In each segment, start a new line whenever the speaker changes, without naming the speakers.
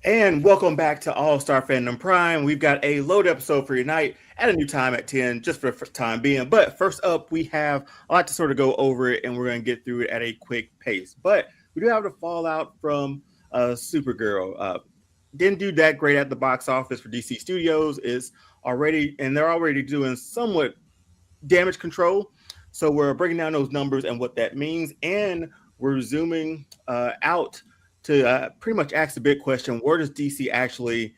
And welcome back to All Star Fandom Prime. We've got a load episode for your night at a new time at 10, just for the time being. But first up, we have a lot to sort of go over it, and we're going to get through it at a quick pace. But we do have the fallout from Supergirl. Didn't do that great at the box office for DC Studios. They're already doing somewhat damage control. So we're breaking down those numbers and what that means, and we're zooming out to pretty much ask the big question: where does DC actually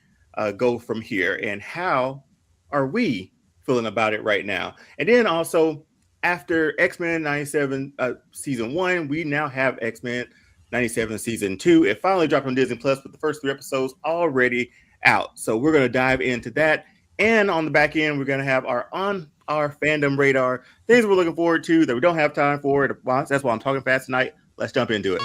go from here, and how are we feeling about it right now? And then also, after X-Men 97 season 1, we now have X-Men 97 season 2. It finally dropped on Disney Plus, with the first 3 episodes already out. So we're going to dive into that. And on the back end, we're going to have our Fandom Radar, things we're looking forward to that we don't have time for. That's why I'm talking fast tonight. Let's jump into it.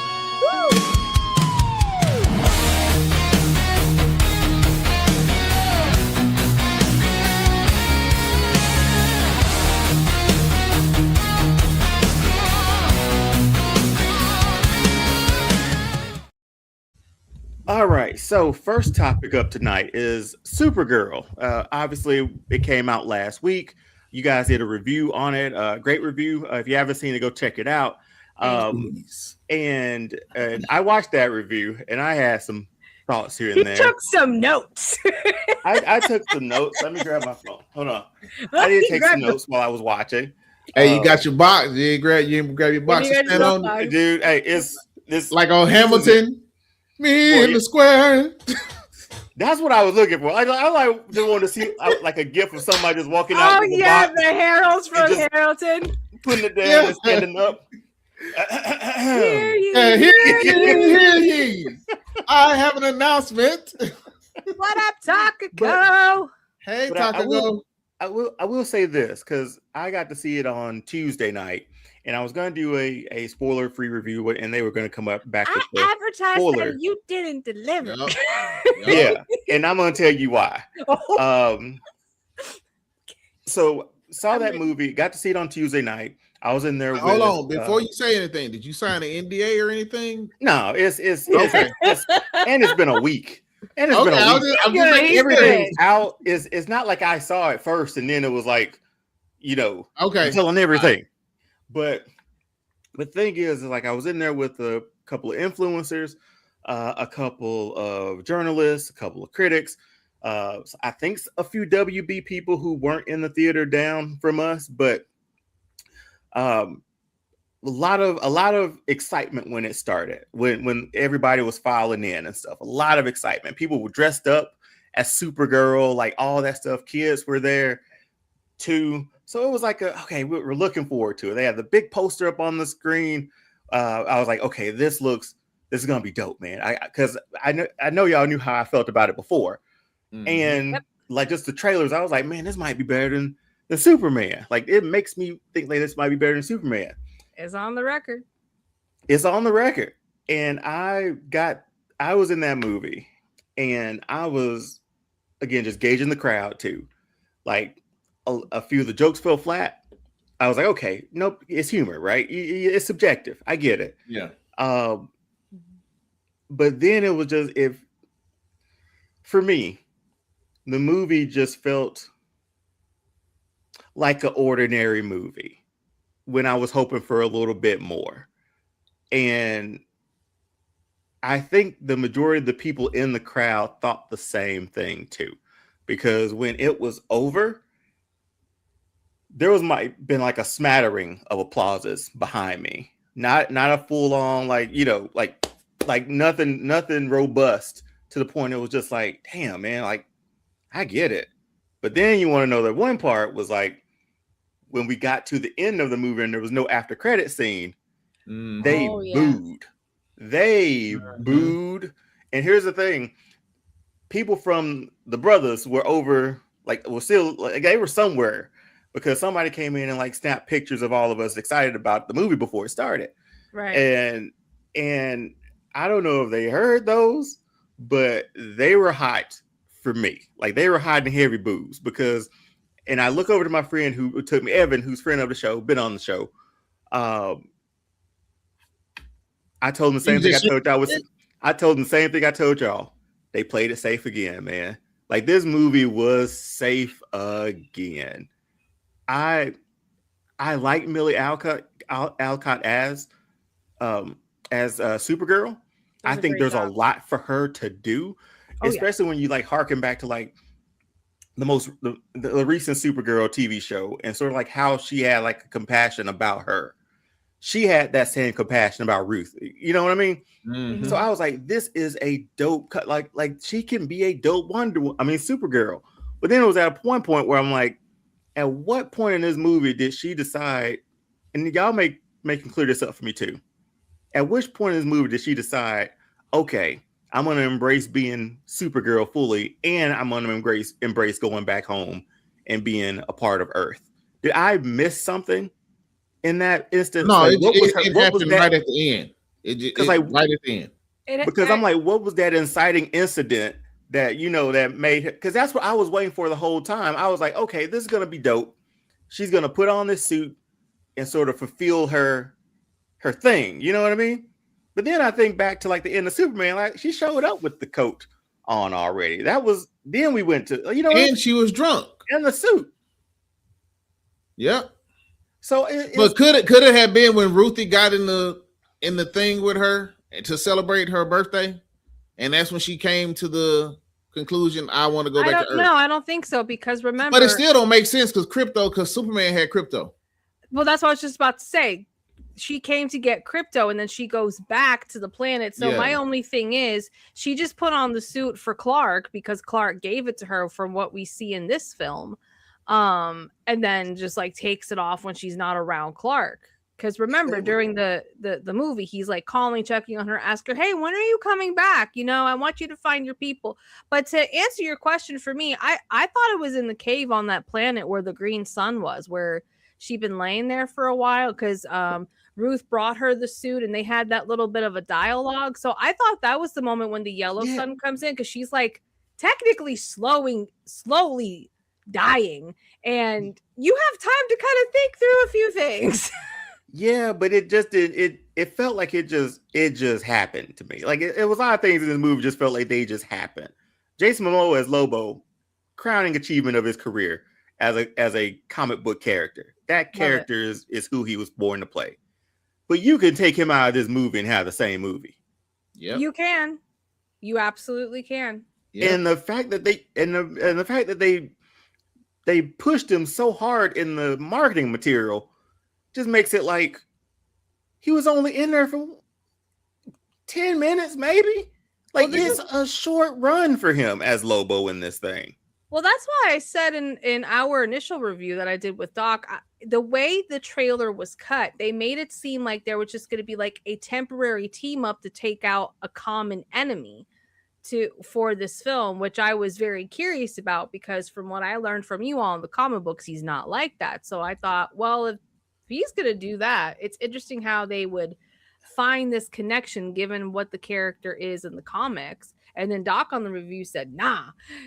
All right, so first topic up tonight is Supergirl. Obviously, it came out last week. You guys did a review on it, great review. If you haven't seen it, go check it out. And I watched that review, and I had some thoughts here and there.
He took some notes.
I took some notes. Let me grab my phone. Hold on. I did take some notes while I was watching.
Hey, you got your box? You grab your box and stand on,
dude. Hey, it's
like on Hamilton. Me in the square.
That's what I was looking for. I just wanted to see like a gif of somebody just walking out.
Oh yeah, the heralds from Hamilton,
putting it down and standing up.
Hear
ye. I have an announcement.
What up, Takako?
Hey, Takako.
I will say this, because I got to see it on Tuesday night. And I was going to do a spoiler-free review, and they were going to come back with the
advertised
spoiler.
that you didn't deliver.
Yep.
Yeah, and I'm going to tell you why. So saw that movie, got to see it on Tuesday night. I was in there.
Hold on, before you say anything, did you sign an NDA or anything?
No, it's
okay.
And it's been a week. And it's been a week.
I'm just like,
everything's out. It's not like I saw it first, and then it was like,
okay,
telling everything. But the thing is like I was in there with a couple of influencers, a couple of journalists, a couple of critics. So I think a few WB people who weren't in the theater down from us, but a lot of excitement when it started, when everybody was filing in and stuff. A lot of excitement. People were dressed up as Supergirl, like all that stuff. Kids were there too. So it was like, okay, we're looking forward to it. They had the big poster up on the screen. I was like, okay, this is gonna be dope, man. Because I know y'all knew how I felt about it before, and like just the trailers, I was like, man, this might be better than Superman. Like it makes me think like this might be better than Superman.
It's on the record.
It's on the record, and I was in that movie, and I was again just gauging the crowd too, like. A few of the jokes fell flat. I was like, okay, nope, it's humor, right? It's subjective. I get it.
Yeah.
But then it was just, for me, the movie just felt like an ordinary movie when I was hoping for a little bit more. And I think the majority of the people in the crowd thought the same thing too, because when it was over, there might been like a smattering of applauses behind me. Not a full on like nothing robust to the point it was just like, damn, man, like I get it. But then you want to know that one part was like when we got to the end of the movie and there was no after credit scene, they booed. They booed. And here's the thing. People from the brothers were over, like they were somewhere. Because somebody came in and like snapped pictures of all of us excited about the movie before it started.
Right.
And I don't know if they heard those, but they were hot for me. Like they were hot and heavy boos and I look over to my friend who took me, Evan, who's friend of the show, been on the show. I told him the same thing I told y'all. I told him the same thing I told y'all. they played it safe again, man. Like this movie was safe again. I like Millie Alcott as Supergirl. I think there's a lot for her to do, especially when you like harken back to like the recent Supergirl TV show and sort of like how she had like a compassion about her. She had that same compassion about Ruth. You know what I mean?
Mm-hmm.
So I was like, this is a dope cut. Like she can be a dope Supergirl. But then it was at a point where I'm like, at what point in this movie did she decide? And y'all may clear this up for me too. At which point in this movie did she decide, okay, I'm going to embrace being Supergirl fully, and I'm going to embrace going back home and being a part of Earth? Did I miss something in that instance?
No,
like,
it happened right at the end. Right at the end.
Because I'm like, what was that inciting incident that, that made her? Because that's what I was waiting for the whole time. I was like, okay, this is going to be dope. She's going to put on this suit and sort of fulfill her thing. You know what I mean? But then I think back to like the end of Superman, like she showed up with the coat on already. Then we went to,
and she was drunk
in the suit.
Yep.
So,
but could it have been when Ruthie got in the thing with her to celebrate her birthday, and that's when she came to the conclusion, I want to go back to Earth?
No, I don't think so, because remember,
but it still don't make sense because Superman had crypto.
Well, that's what I was just about to say. She came to get crypto, and then she goes back to the planet. So my only thing is, she just put on the suit for Clark because Clark gave it to her from what we see in this film. And then just like takes it off when she's not around Clark. Because remember, during the movie, he's like calling, checking on her, ask her, hey, when are you coming back? I want you to find your people. But to answer your question for me, I thought it was in the cave on that planet where the green sun was, where she'd been laying there for a while, because Ruth brought her the suit and they had that little bit of a dialogue. So I thought that was the moment when the yellow sun comes in, because she's like technically slowly dying, and you have time to kind of think through a few things.
Yeah, but it just it felt like it just happened to me. Like it was a lot of things in this movie just felt like they just happened. Jason Momoa as Lobo, crowning achievement of his career as a comic book character. That character is who he was born to play. But you can take him out of this movie and have the same movie.
Yeah, you can. You absolutely can.
Yep. And the fact that they pushed him so hard in the marketing material just makes it like he was only in there for 10 minutes, maybe. Like, it's a short run for him as Lobo in this thing.
Well, that's why I said in our initial review that I did with Doc, the way the trailer was cut, they made it seem like there was just going to be like a temporary team up to take out a common enemy for this film, which I was very curious about, because from what I learned from you all in the comic books, he's not like that. So I thought, well, if he's going to do that, it's interesting how they would find this connection given what the character is in the comics. And then Doc on the review said, nah.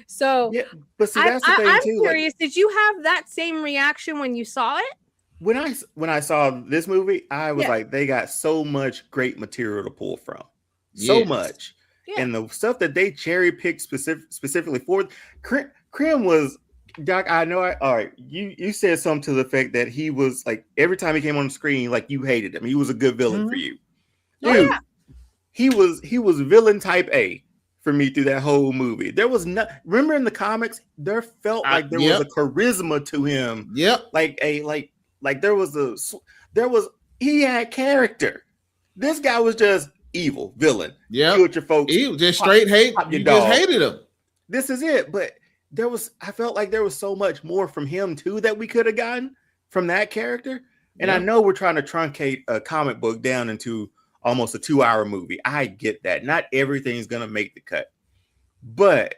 So
yeah, but see, that's the thing
I'm
too.
curious, did you have that same reaction when you saw it?
When I saw this movie, I was like, they got so much great material to pull from. So much. Yeah. And the stuff that they cherry picked specifically for Krim was, Doc, I know. All right, you said something to the effect that he was like, every time he came on the screen, like you hated him. He was a good villain for you. Dude, he was villain type A for me through that whole movie. There was no, remember in the comics, there felt like there was a charisma to him. Like there was he had character. This guy was just evil villain. Yeah, killed your folks.
He was just straight hate. You just hated him.
This is it. But I felt like there was so much more from him too that we could have gotten from that character. And I know we're trying to truncate a comic book down into almost a 2-hour movie. I get that. Not everything's going to make the cut. But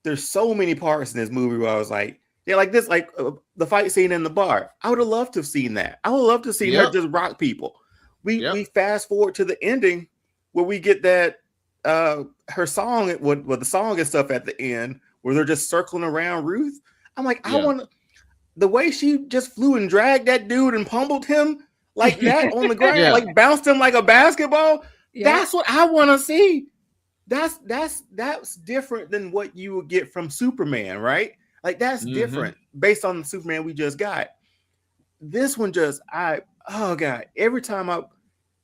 there's so many parts in this movie where I was like, like this, like the fight scene in the bar. I would have loved to have seen that. I would love to have seen her just rock people. We fast forward to the ending where we get that her song, with the song and stuff at the end, where they're just circling around Ruth. I'm like, I want the way she just flew and dragged that dude and pummeled him like that on the ground, like bounced him like a basketball. That's what I want to see. that's different than what you would get from Superman, right? Like that's different based on the Superman we just got. This one oh god, every time I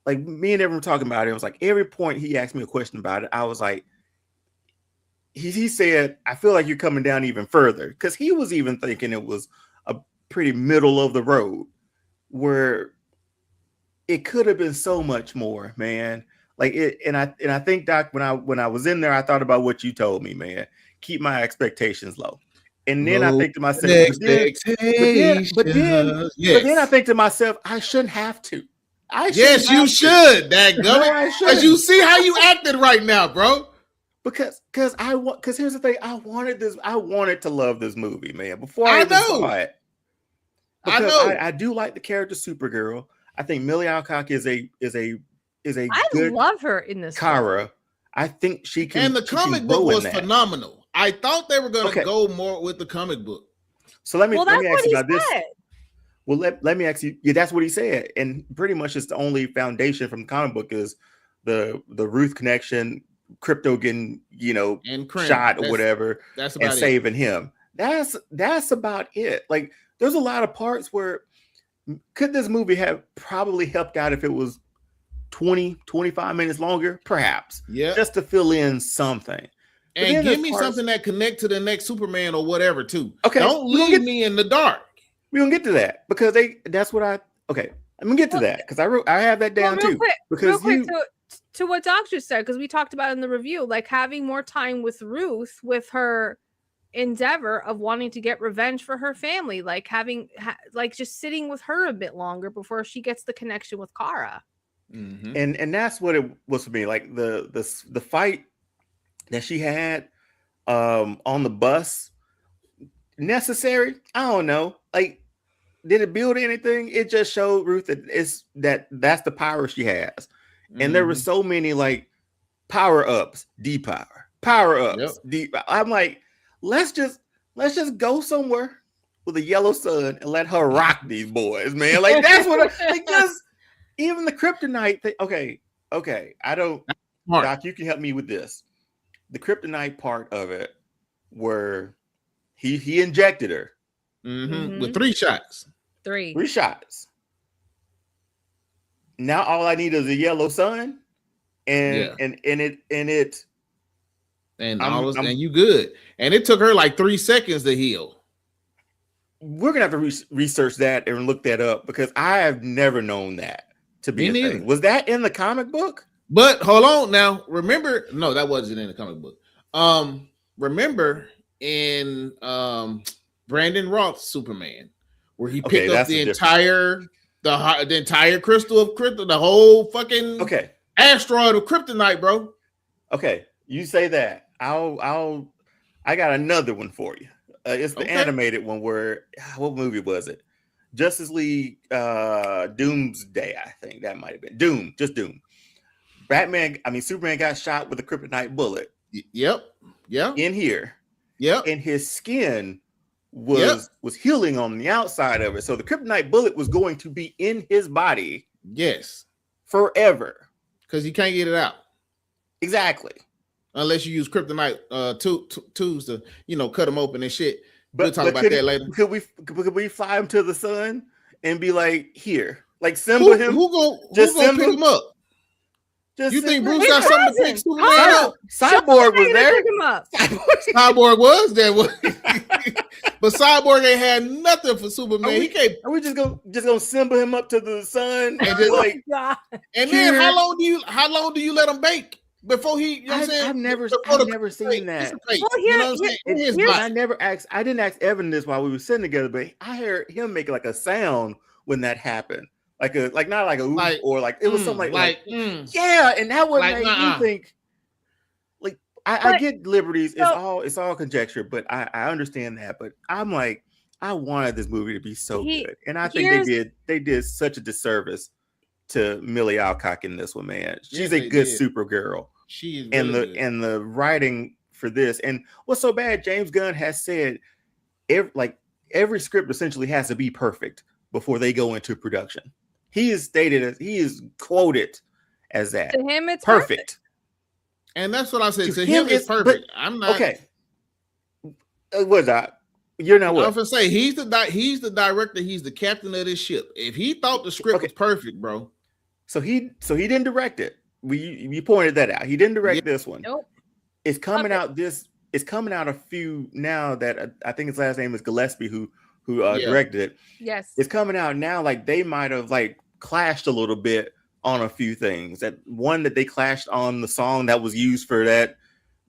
like me and everyone talking about it, it was like every point he asked me a question about it, I was like, he said, I feel like you're coming down even further, because he was even thinking it was a pretty middle of the road, where it could have been so much more, man. Like it, and I think, Doc, when I was in there, I thought about what you told me, man. Keep my expectations low. And then I think to myself, but then I think to myself, I shouldn't have to.
Yes, you should, dadgummit. Because you see how you acted right now, bro.
Because here's the thing, I wanted to love this movie, man, before I even saw it. Because I do like the character Supergirl. I think Millie Alcock is a good
love her in this
Kara. Role. I think she can.
And the comic book was phenomenal. I thought they were going to go more with the comic book.
So let me ask you about this. Well, let me ask you. Yeah, that's what he said, and pretty much it's the only foundation from the comic book is the Ruth connection, Crypto getting shot or whatever,
that's about
and saving him. That's about it. Like there's a lot of parts where could this movie have probably helped out if it was 20-25 minutes longer, perhaps, just to fill in something.
And give me something that connect to the next Superman or whatever too. Okay, don't leave me in the dark.
We're gonna get to that because I'm gonna get to that because I have that down too.
Real quick to what Doc just said, because we talked about it in the review, like having more time with Ruth with her endeavor of wanting to get revenge for her family, like having like just sitting with her a bit longer before she gets the connection with Kara.
And that's what it was for me. Like the fight that she had on the bus, necessary? I don't know. Like, did it build anything? It just showed Ruth that that's the power she has. And there were so many like power ups, power ups, deep. I'm like, let's just go somewhere with a yellow sun and let her rock these boys, man. Like that's what just even the kryptonite thing. Okay. I don't, Doc, you can help me with this. The kryptonite part of it, where he injected her
with 3 shots.
Three
shots. Now all I need is a yellow sun, and
you good. And it took her like 3 seconds to heal.
We're gonna have to research that and look that up because I have never known that to be a thing. Was that in the comic book?
But hold on now. Remember, no, that wasn't in the comic book. Remember in Brandon Roth's Superman, where he picked up the entire crystal of kryptonite, the whole fucking asteroid of kryptonite, bro.
Okay, you say that. I got another one for you. It's the animated one where what movie was it? Justice League Doomsday, I think that might have been Doom. Superman got shot with a kryptonite bullet.
Yep.
In here.
Yep.
And his skin was healing on the outside of it. So the kryptonite bullet was going to be in his body.
Yes.
Forever.
Because you can't get it out.
Exactly.
Unless you use kryptonite tubes to, cut them open and shit. We'll talk about that later.
Could we fly him to the sun and be like, here, like symbol him?
Who gonna pick him up? You think Bruce got something to pick Superman up?
Cyborg was there.
Pick him up.
Cyborg was there, but Cyborg ain't had nothing for Superman.
Are we just gonna symbol him up to the sun and just like?
And then how long do you let him bake before he? You know what I'm saying?
I've never seen that. I didn't ask Evan this while we were sitting together, but I heard him make like a sound when that happened. Not like a ooh, or like it was something yeah, and that would make me think. Like I get liberties. It's all conjecture, but I understand that. But I'm like, I wanted this movie to be so good, and I think they did such a disservice to Millie Alcock in this one, man. She's a good Supergirl.
She is
and the writing for this, and what's so bad, James Gunn has said every script essentially has to be perfect before they go into production. He is quoted as that.
To him, it's
perfect.
And that's what I said. To him, it's perfect. I'm not
okay. What's that? You're not what?
I was gonna say he's the director. He's the captain of this ship. If he thought the script was perfect, bro.
So he didn't direct it. You pointed that out. He didn't direct this one.
Nope.
It's coming out It's coming out a few now that I think his last name is Gillespie who directed it.
Yes.
It's coming out now. Like they might have like clashed a little bit on a few things. That one that they clashed on the song that was used for that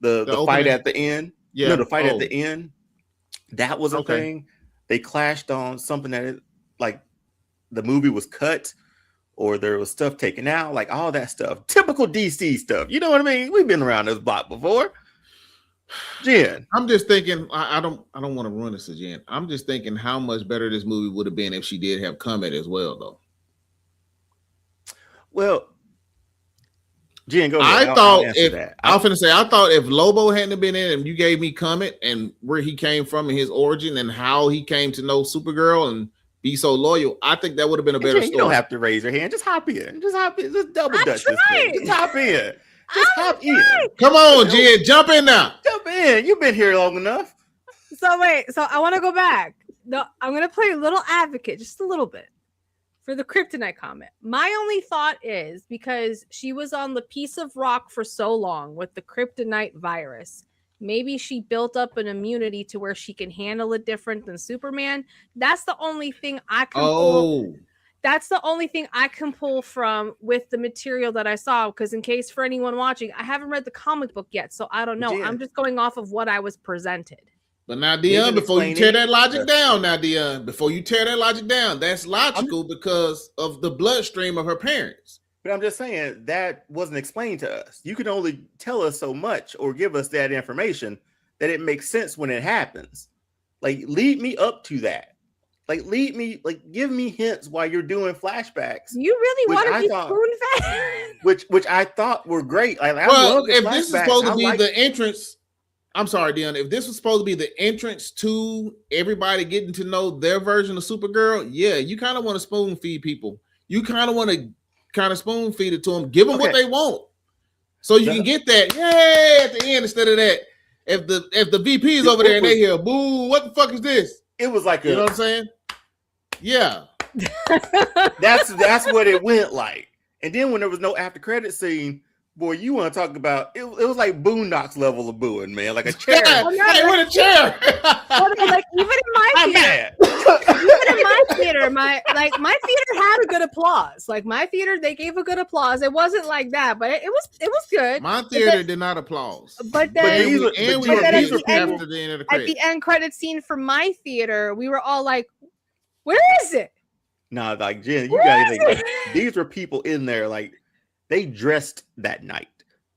the fight at the end. Yeah. No, the fight at the end. That was a thing. They clashed on something that like the movie was cut or there was stuff taken out, like all that stuff. Typical DC stuff. You know what I mean? We've been around this block before. Jen.
I'm just thinking, I don't want to ruin this to Jen. I'm just thinking how much better this movie would have been if she did have Comet as well, though.
Well, Jen, go
ahead. I thought if Lobo hadn't been in and you gave me Comet and where he came from and his origin and how he came to know Supergirl and be so loyal, I think that would have been a better story.
You don't have to raise your hand. Just hop in. Just double dutch this thing. Just hop in. Hop in.
Come on, Jen. Jump in now.
Jump in. You've been here long enough.
So I want to go back. No, I'm going to play a little advocate, just a little bit. For the kryptonite comment, my only thought is because she was on the piece of rock for so long with the kryptonite virus, maybe she built up an immunity to where she can handle it different than Superman. That's the only thing I can pull. That's the only thing I can pull from with the material that I saw. Because in case for anyone watching, I haven't read the comic book yet, so I don't know. Yeah. I'm just going off of what I was presented.
But now, Dion, before you tear that logic down, that's logical because of the bloodstream of her parents.
But I'm just saying that wasn't explained to us. You can only tell us so much or give us that information that it makes sense when it happens. Like, lead me up to that. Like, give me hints while you're doing flashbacks.
You really want to be spoon-fed?
Which I thought were great. Like,
if this is supposed to be the entrance. I'm sorry, Dion. If this was supposed to be the entrance to everybody getting to know their version of Supergirl, yeah, you kind of want to spoon feed people. You kind of want to spoon feed it to them. Give them what they want, so you can get that yay at the end instead of that. If the VP is over there and they hear boo, what the fuck is this?
It was like
you know what I'm saying? Yeah,
that's what it went like. And then when there was no after credit scene. Boy, you want to talk about it was like Boondocks level of booing, man. Like a chair.
With a chair.
Like even in my theater, my theater had a good applause. Like my theater, they gave a good applause. It wasn't like that, but it was good.
My theater did not applause.
But then
at
the end credit scene for my theater, we were all like, "Where is it?"
Nah, like Jen, you gotta think like, these were people in there like. They dressed that night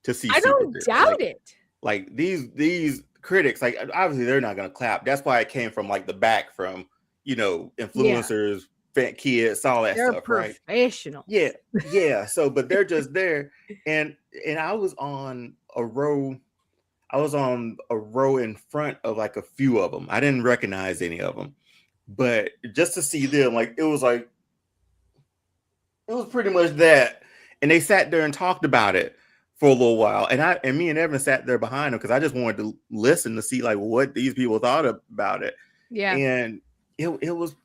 to see.
I don't doubt it.
Like these critics, like obviously they're not gonna clap. That's why it came from like the back from influencers, fat kids, all that stuff, right?
Professional.
Yeah. So, but they're just there, and I was on a row. I was on a row in front of like a few of them. I didn't recognize any of them, but just to see them, like it was pretty much that. And they sat there and talked about it for a little while. And me and Evan sat there behind them because I just wanted to listen to see like what these people thought about it.
Yeah.
And it was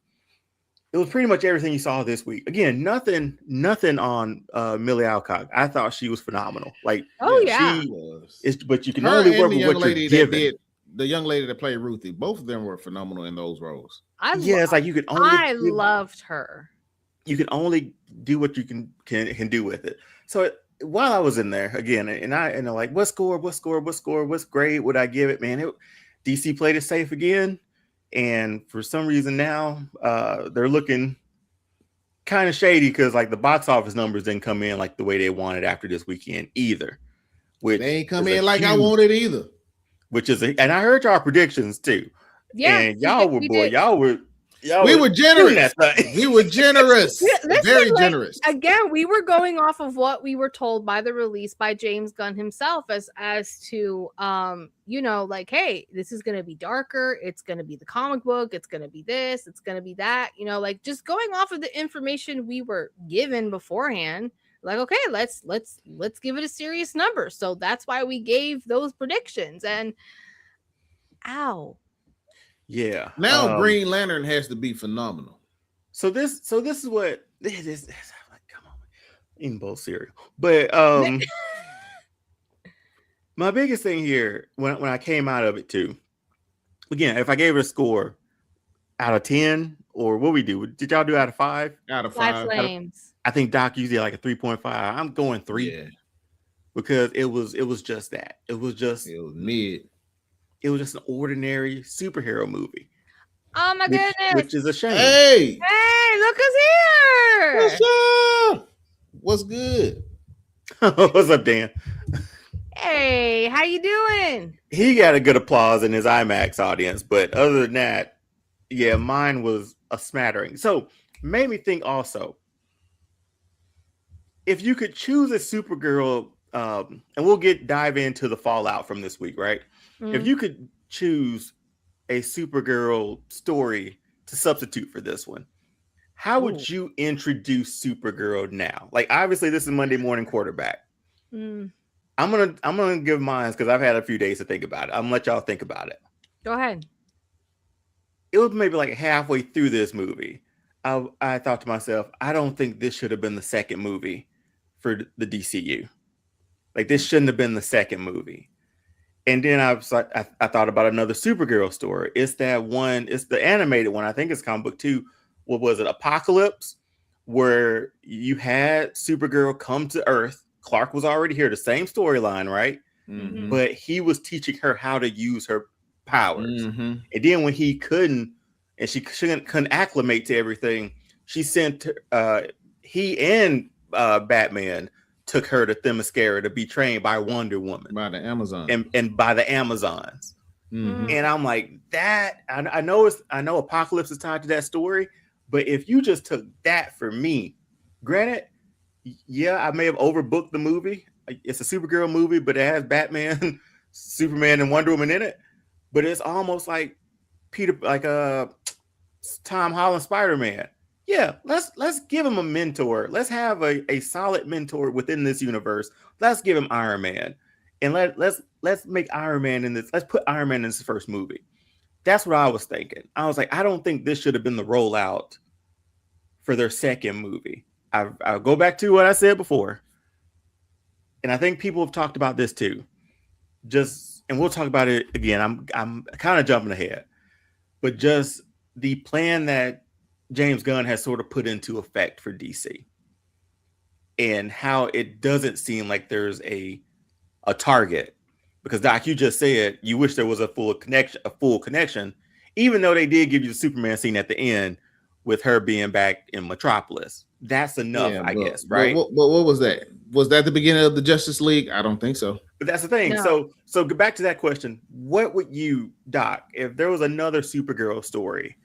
pretty much everything you saw this week. Again, nothing on Millie Alcock. I thought she was phenomenal. Like, she was. But you can only work with what you're given.
The young lady that played Ruthie, both of them were phenomenal in those roles.
It's like you could only.
I loved her.
You can only do what you can do with it. So while I was in there again, and they're like, what's grade would I give it, man? DC played it safe again, and for some reason now they're looking kind of shady because like the box office numbers didn't come in like the way they wanted after this weekend either.
Which they ain't come in like I wanted either.
And I heard y'all predictions too.
Yeah,
and y'all were
we were generous. We were generous. Very generous.
Again, we were going off of what we were told by the release by James Gunn himself as to like, hey, this is gonna be darker, it's gonna be the comic book, it's gonna be this, it's gonna be that, like just going off of the information we were given beforehand. like, okay, let's give it a serious number. So that's why we gave those predictions. And ow.
Yeah.
Now Green Lantern has to be phenomenal.
So this is what it is. Like, come on, eating bowl cereal. But my biggest thing here when I came out of it too, again, if I gave it a score out of 10, or what we do, did y'all do out of 5?
Out of 5
flames.
I think Doc usually like a 3.5. I'm going 3.
Yeah.
Because it was just that. It was
mid.
It was just an ordinary superhero movie.
Oh my goodness.
Which is a shame.
Hey,
look who's here.
What's up? What's good?
What's up, Dan?
Hey, how you doing?
He got a good applause in his IMAX audience, but other than that, yeah, mine was a smattering. So made me think also, if you could choose a Supergirl, and we'll dive into the fallout from this week, right? Mm-hmm. If you could choose a Supergirl story to substitute for this one, how would you introduce Supergirl now? Like, obviously, this is Monday Morning Quarterback. I'm gonna give mine because I've had a few days to think about it. I'm gonna let y'all think about it.
Go ahead.
It was maybe like halfway through this movie, I thought to myself, I don't think this should have been the second movie for the DCU. Like, this shouldn't have been the second movie. And then I thought about another Supergirl story. It's that one. It's the animated one. I think it's comic book 2. What was it? Apocalypse, where you had Supergirl come to Earth. Clark was already here. The same storyline, right? Mm-hmm. But he was teaching her how to use her powers. Mm-hmm. And then when he couldn't, and she couldn't acclimate to everything, she sent he and Batman took her to Themyscira to be trained by Wonder Woman,
by the Amazon,
and by the Amazons. Mm-hmm. And I'm like, that I know Apocalypse is tied to that story, but if you just took that for me, granted, yeah, I may have overbooked the movie. It's a Supergirl movie, but it has Batman, Superman, and Wonder Woman in it. But it's almost like Tom Holland Spider-Man. Yeah, let's give him a mentor. Let's have a solid mentor within this universe. Let's give him Iron Man, and let's make Iron Man in this. Let's put Iron Man in this first movie. That's what I was thinking. I was like, I don't think this should have been the rollout for their second movie. I'll go back to what I said before, and I think people have talked about this too. And we'll talk about it again. I'm kind of jumping ahead, but just the plan that James Gunn has sort of put into effect for DC, and how it doesn't seem like there's a target, because Doc, you just said you wish there was a full connection, even though they did give you the Superman scene at the end with her being back in Metropolis. That's enough, I guess, right?
But what was that? Was that the beginning of the Justice League? I don't think so.
But that's the thing. No. So go back to that question. What would you, Doc, if there was another Supergirl story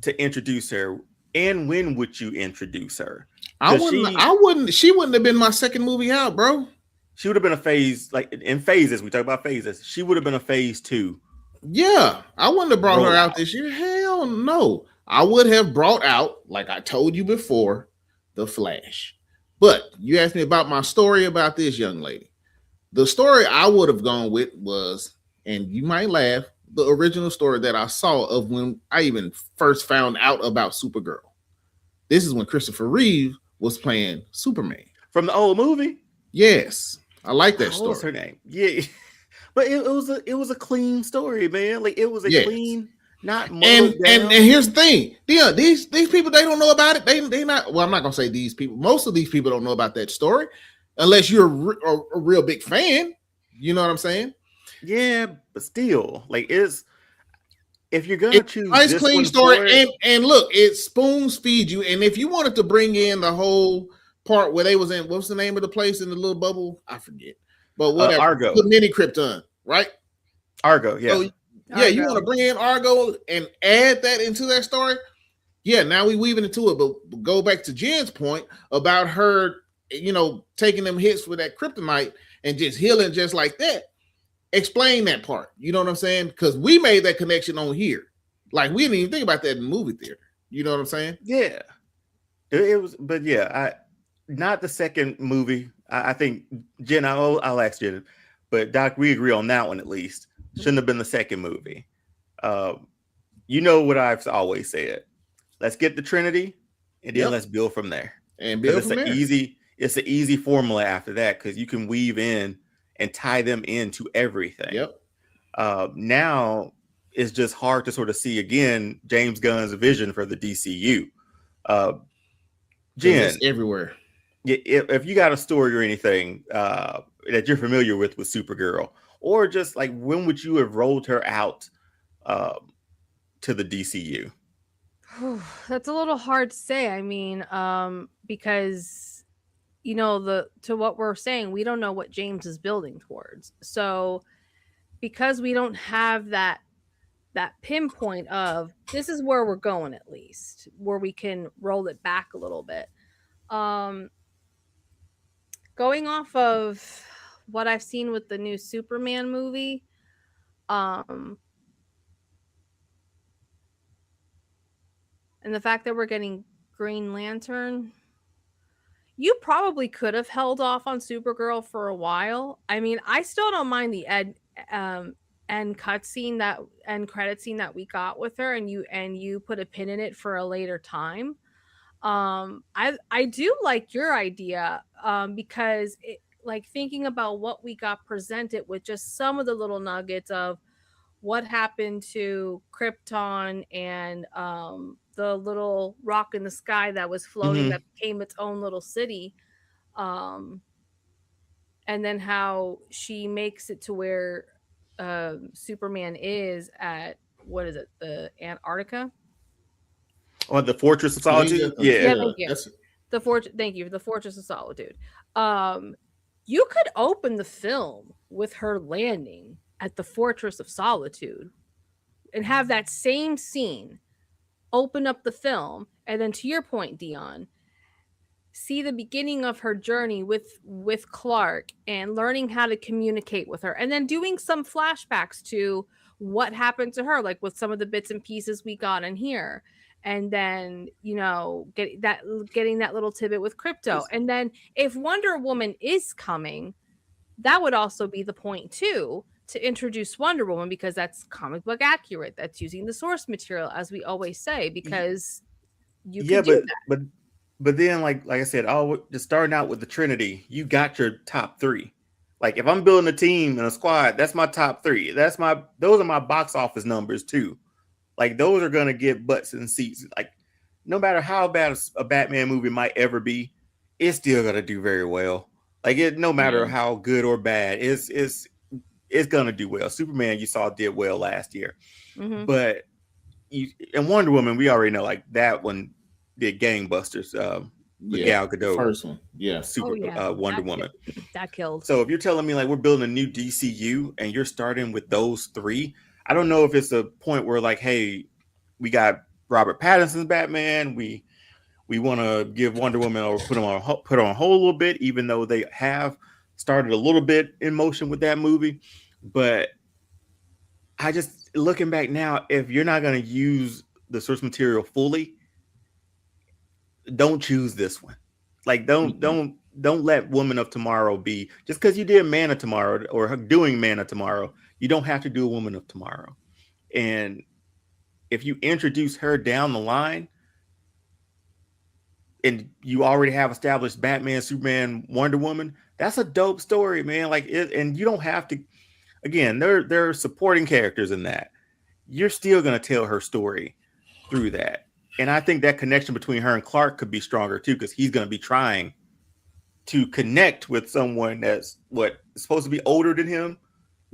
to introduce her, and when would you introduce her? She
wouldn't have been my second movie out, bro.
She would have been a phase, like in phases. We talk about phases. She would have been a phase 2.
Yeah, I wouldn't have brought her out this year. Hell no. I would have brought out, like I told you before, The Flash. But you asked me about my story about this young lady. The story I would have gone with was, and you might laugh, the original story that I saw of when I even first found out about Supergirl. This is when Christopher Reeve was playing Superman.
From the old movie?
Yes. I like that story.
What was her name? Yeah. But it was a clean story, man. Like, it was a clean, not
and here's the thing. Yeah, these people, they don't know about it. They not, well, I'm not gonna say these people. Most of these people don't know about that story unless you're a real big fan. You know what I'm saying?
Yeah, but still, like, if you're gonna choose
nice clean story, and look, it spoons feed you. And if you wanted to bring in the whole part where they was in, what's the name of the place in the little bubble? I forget, but whatever.
Argo,
the mini Krypton, right?
Argo, yeah.
So, yeah, you want to bring in Argo and add that into that story? Yeah, now we weaving into it, but go back to Jen's point about her, taking them hits with that kryptonite and just healing just like that. Explain that part. You know what I'm saying? Because we made that connection on here. Like, we didn't even think about that in the movie theater. You know what I'm saying?
Yeah. It was, but yeah, not the second movie. I think Jen, I'll ask Jen, but Doc, we agree on that one at least. Shouldn't have been the second movie. You know what I've always said. Let's get the Trinity, and then let's build from there.
And build from there.
It's an easy formula after that because you can weave in and tie them into everything.
Yep.
Now it's just hard to sort of see again James Gunn's vision for the DCU. Jen,
it's everywhere.
If you got a story or anything that you're familiar with Supergirl, or just like when would you have rolled her out to the DCU?
That's a little hard to say. I mean, because to what we're saying, we don't know what James is building towards. So because we don't have that pinpoint of this is where we're going, at least where we can roll it back a little bit. Going off of what I've seen with the new Superman movie, and the fact that we're getting Green Lantern, you probably could have held off on Supergirl for a while. I mean, I still don't mind the end credit scene that we got with her, and you put a pin in it for a later time. I do like your idea because it, like thinking about what we got presented with just some of the little nuggets of what happened to Krypton and the little rock in the sky that was floating that became its own little city, and then how she makes it to where Superman is at, what is it, the Antarctica?
Oh, the Fortress of Solitude.
Yeah, thank you. Thank you. The Fortress of Solitude. You could open the film with her landing at the Fortress of Solitude and have that same scene open up the film, and then to your point, Dion, see the beginning of her journey with Clark and learning how to communicate with her, and then doing some flashbacks to what happened to her, like with some of the bits and pieces we got in here. And then, getting that little tidbit with Krypto. And then if Wonder Woman is coming, that would also be the point too, to introduce Wonder Woman, because that's comic book accurate. That's using the source material, as we always say, because you can do that.
But then, like I said, just starting out with the Trinity, you got your top three. Like if I'm building a team and a squad, that's my top three. Those are my box office numbers too. Like those are gonna get butts in seats. Like no matter how bad a Batman movie might ever be, it's still gonna do very well. Like no matter how good or bad, it's gonna do well. Superman, you saw, did well last year, but and Wonder Woman, we already know like that one did gangbusters. With Gal Gadot,
first one,
Wonder Woman
that killed.
So if you're telling me like we're building a new DCU and you're starting with those three, I don't know if it's a point where like, hey, we got Robert Pattinson's Batman, we want to give Wonder Woman or put on hold a little bit, even though they have started a little bit in motion with that movie. But I just, looking back now, if you're not going to use the source material fully, don't choose this one. Like don't let Woman of Tomorrow be, just because you did Man of Tomorrow or doing Man of Tomorrow, you don't have to do a Woman of Tomorrow. And if you introduce her down the line and you already have established Batman, Superman, Wonder Woman, that's a dope story, man. Like and you don't have to, again, there are supporting characters in that. You're still going to tell her story through that. And I think that connection between her and Clark could be stronger too, because he's going to be trying to connect with someone that's supposed to be older than him,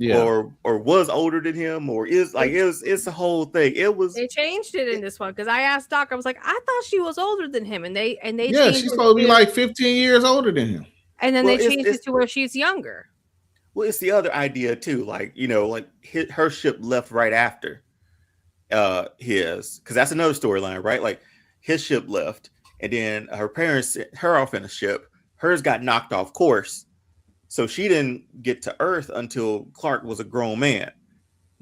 or was older than him, or is like it's the whole thing. They
changed it in this one because I asked Doc, I was like, I thought she was older than him, and they
she's supposed to be like 15 years older than him,
and then they changed it to where she's younger.
Well, it's the other idea too, like her ship left right after his, because that's another storyline, right? Like his ship left, and then her parents sent her off in a ship. Hers got knocked off course, so she didn't get to Earth until Clark was a grown man.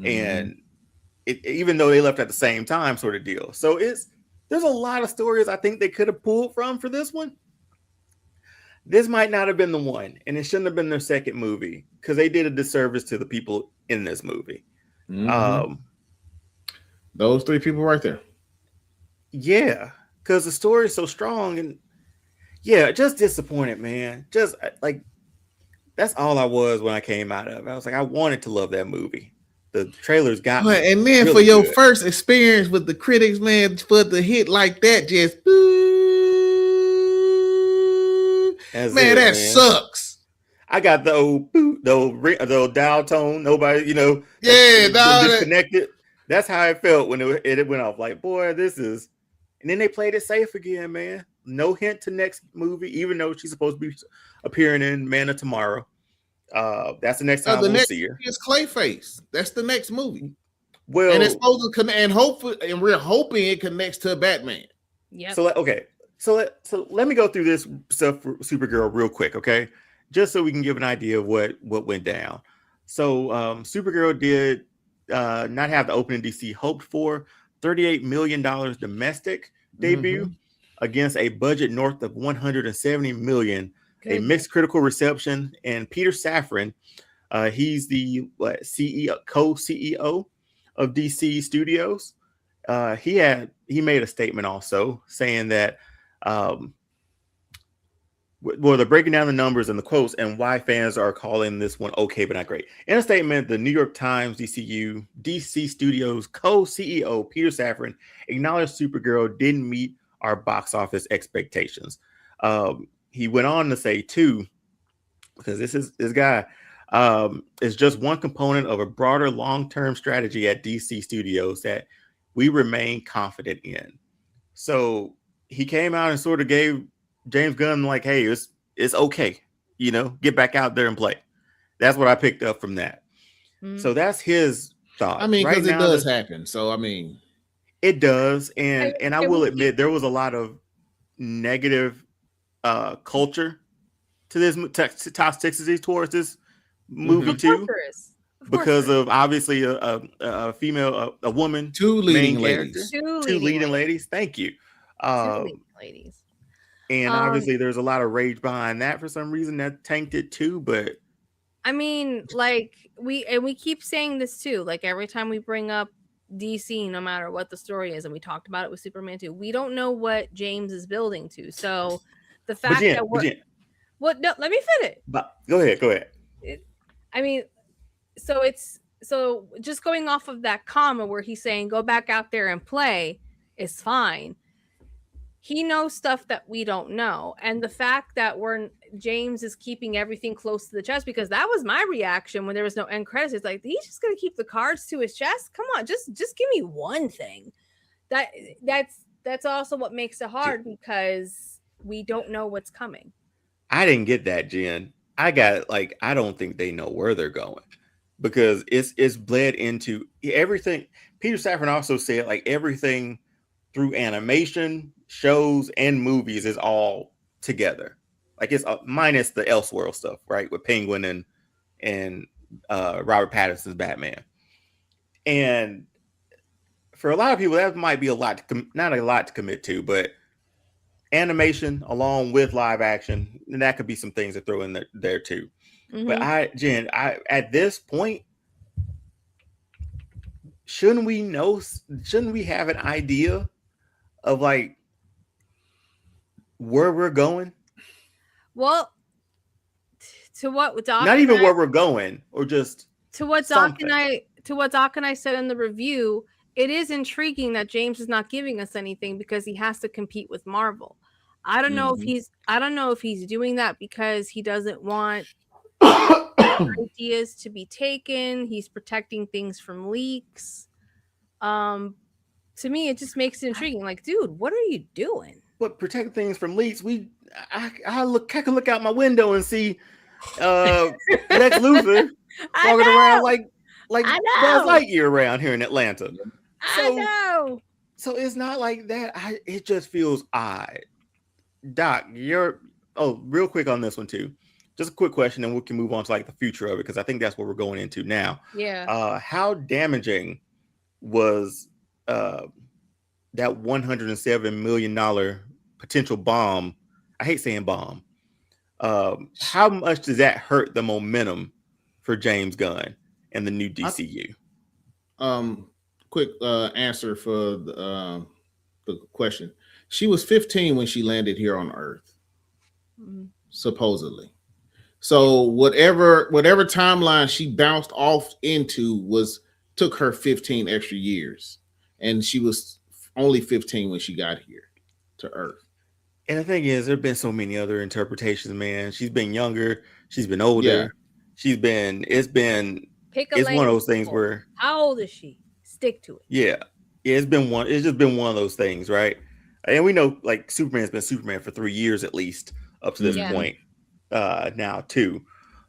And even though they left at the same time, sort of deal. So there's a lot of stories I think they could have pulled from for this one. this might not have been the one, and it shouldn't have been their second movie because they did a disservice to the people in this movie.
Those three people right there.
Yeah, because the story is so strong, and yeah, just disappointed, man. Just like that's all I was when I came out of it. I was like, I wanted to love that movie. The trailers got me.
And then really for your first experience with the critics, man, for the hit like that, just that sucks.
I got the old dial tone. Nobody, disconnected. That's how it felt when it went off. Like, boy, this is. And then they played it safe again, man. No hint to next movie, even though she's supposed to be appearing in Man of Tomorrow. That's the next time we'll see her.
It's Clayface. That's the next movie.
Well,
and it's supposed to connect, and we're hoping it connects to Batman.
Yeah.
So let me go through this stuff for Supergirl real quick, okay? Just so we can give an idea of what went down. So Supergirl did not have the opening DC hoped for. $38 million domestic debut against a budget north of $170 million. Good. A mixed critical reception. And Peter Safran, he's the co-CEO of DC Studios. He made a statement also saying that they're breaking down the numbers and the quotes and why fans are calling this one okay but not great. In a statement, the New York Times DC Studios co-CEO Peter Safran acknowledged Supergirl didn't meet our box office expectations. He went on to say too, because this guy is just one component of a broader long-term strategy at DC Studios that we remain confident in. So he came out and sort of gave James Gunn like, hey, it's okay, get back out there and play. That's what I picked up from that. So that's his thought.
I mean, because it does happen. So I mean,
it does, and I will admit there was a lot of negative culture to this toxicity towards this movie too, because of obviously a female, a woman,
two leading ladies.
Thank you.
Two leading ladies.
And obviously there's a lot of rage behind that for some reason that tanked it too. But
I mean, like we keep saying this too, like every time we bring up DC, no matter what the story is, and we talked about it with Superman 2, we don't know what James is building to. So the fact that no, let me finish.
But go ahead.
I mean, so just going off of that comma where he's saying go back out there and play is fine. He knows stuff that we don't know, and the fact that James is keeping everything close to the chest, because that was my reaction when there was no end credits. It's like, he's just gonna keep the cards to his chest. Come on, just give me one thing. That's also what makes it hard, because we don't know what's coming.
I didn't get that, Jen. I don't think they know where they're going, because it's bled into everything. Peter Safran also said like everything through animation, shows, and movies is all together. Like it's minus the Elseworld stuff, right? With Penguin and Robert Pattinson's Batman. And for a lot of people, that might be not a lot to commit to, but animation along with live action, and that could be some things to throw in there too. But Jen, at this point, shouldn't we have an idea of like where we're going?
Well, to what Doc
not even where we're going, or just
to what Doc and I said in the review, it is intriguing that James is not giving us anything because he has to compete with Marvel. I don't know if he's doing that because he doesn't want ideas to be taken. He's protecting things from leaks. To me, it just makes it intriguing. Like, dude, what are you doing?
What, protect things from leaks? I can look out my window and see Lex Luthor walking around like Buzz Lightyear around here in Atlanta.
I know.
So it's not like that. It just feels odd. Doc, real quick on this one too. Just a quick question, and we can move on to like the future of it, because I think that's what we're going into now.
Yeah.
How damaging was that $107 million potential bomb? I hate saying bomb. How much does that hurt the momentum for James Gunn and the new DCU?
Quick answer for the question. She was 15 when she landed here on Earth, supposedly. So whatever timeline she bounced off into took her 15 extra years, and she was only 15 when she got here to Earth.
And the thing is, there have been so many other interpretations, man. She's been younger, she's been older, it's one of those things where,
how old is she? Stick to it.
Yeah, it's just been one of those things, right? And we know, like, Superman's been Superman for 3 years at least up to this point now too.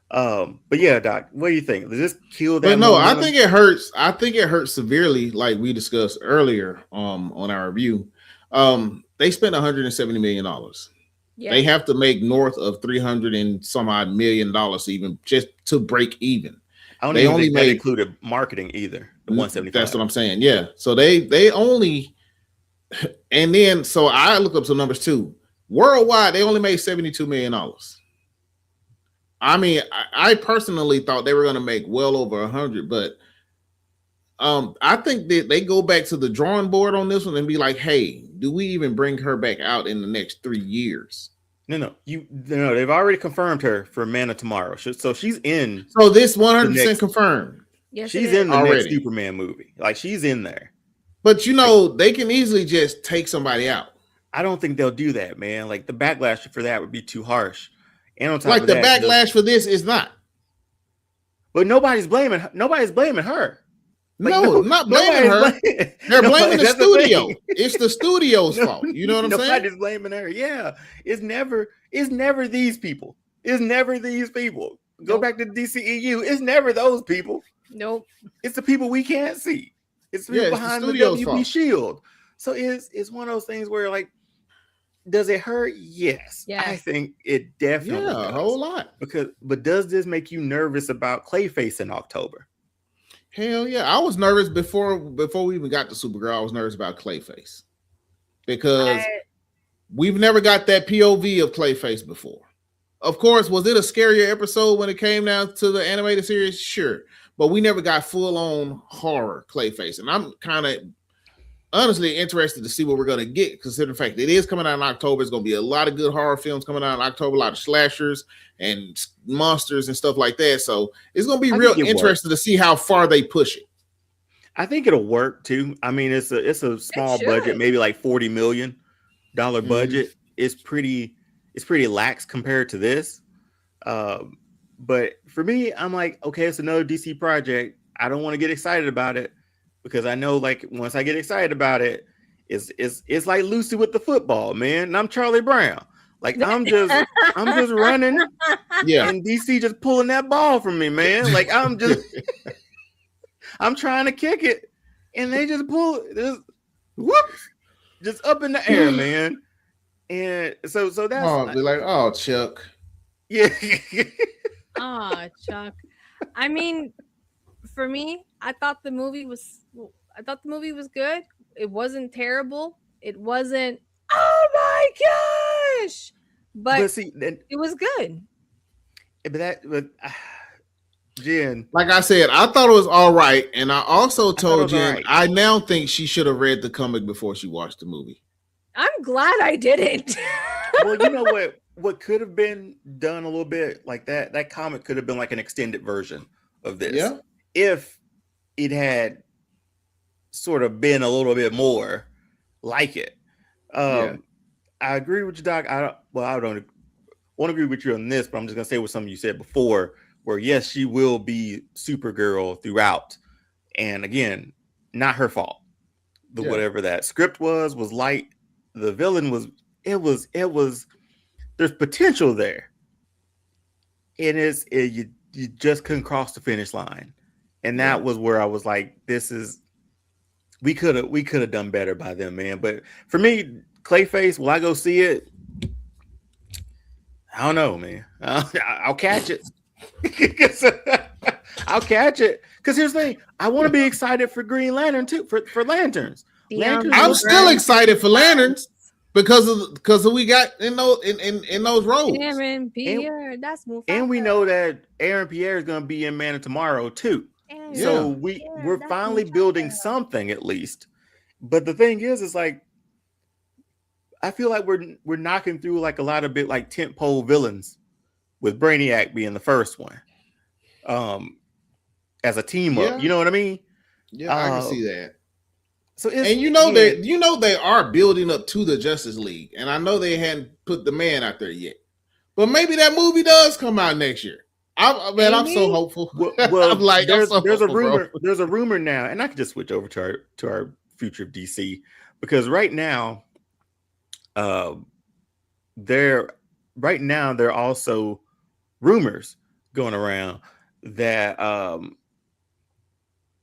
But yeah, Doc, what do you think? Does this kill that?
But no, momentum? I think it hurts. I think it hurts severely, like we discussed earlier on our review. They spent $170 million. Yeah. They have to make north of $300 and some odd million even just to break even.
I don't even think that included marketing either. The 175.
That's what I'm saying. Yeah. So they only, and then so I looked up some numbers too. Worldwide, they only made $72 million. I mean, I personally thought they were going to make well over 100, but I think that they go back to the drawing board on this one and be like, hey, do we even bring her back out in the next 3 years?
No, they've already confirmed her for Man of Tomorrow. So she's in.
So this 100% confirmed.
Yes, she's in the next Superman movie. Like, she's in there.
But they can easily just take somebody out.
I don't think they'll do that, man. Like, the backlash for that would be too harsh. And on top
of
that,
the backlash for this is not.
But nobody's blaming her. Like,
no, not blaming her. They're blaming the studio. It's the studio's fault. You know what I'm saying?
Nobody's blaming her. Yeah. It's never these people. It's never these people. Go back to the DCEU. It's never those people.
Nope.
It's the people we can't see. It's the people behind the WB shield. So it's one of those things where, like, does it hurt? Yes. I think it definitely does.
A whole lot.
But does this make you nervous about Clayface in October?
Hell yeah. I was nervous before we even got to Supergirl. I was nervous about Clayface because we've never got that POV of Clayface before. Of course, was it a scarier episode when it came down to the animated series? Sure. But we never got full-on horror Clayface. And I'm kind of honestly interested to see what we're going to get, considering the fact that it is coming out in October. There's going to be a lot of good horror films coming out in October, a lot of slashers and monsters and stuff like that. So it's going to be real interesting to see how far they push it.
I think it'll work too. I mean, it's a small budget, maybe like $40 million budget. It's pretty lax compared to this. But for me, I'm like, okay, it's another DC project. I don't want to get excited about it, because I know, like, once I get excited about it, it's like Lucy with the football, man. And I'm Charlie Brown. Like, I'm just running. Yeah. And DC just pulling that ball from me, man. Like, I'm trying to kick it, and they just pull it. Just up in the air, man. And so that's
they're like, oh, Chuck.
Yeah.
Oh, Chuck. I mean, for me, I thought the movie was good. It wasn't terrible. It wasn't, oh my gosh, but see, it was good.
But Jen,
like I said, I thought it was all right, and I also told Jen right. I now think she should have read the comic before she watched the movie.
I'm glad I didn't.
Well, you know what could have been done a little bit like that. That comic could have been like an extended version of this. Yeah. If it had sort of been a little bit more like it. I agree with you, Doc. I don't want to agree with you on this, but I'm just going to say what something you said before, where yes, she will be Supergirl throughout. And again, not her fault. Whatever that script was light. The villain was there's potential there. You just couldn't cross the finish line. And that was where I was like, we could have done better by them, man. But for me, Clayface, will I go see it? I don't know, man. I'll catch it. I'll catch it. Because here's the thing. I want to be excited for Green Lantern too, for Lanterns.
I'm still excited for Lanterns. because we got in those roles.
Aaron Pierre, that's Mufasa.
And we know that Aaron Pierre is going to be in Man of Tomorrow too. So we're finally building something at least. But the thing is like I feel like we're knocking through like a lot of bit like tentpole villains, with Brainiac being the first one, as a team up. You know what I mean?
Yeah, I can see that.
So
they are building up to the Justice League, and I know they hadn't put the Man out there yet, but maybe that movie does come out next year. I'm so hopeful.
Well, there's a rumor. Bro. There's a rumor now, and I can just switch over to our future of DC, because right now, there are also rumors going around that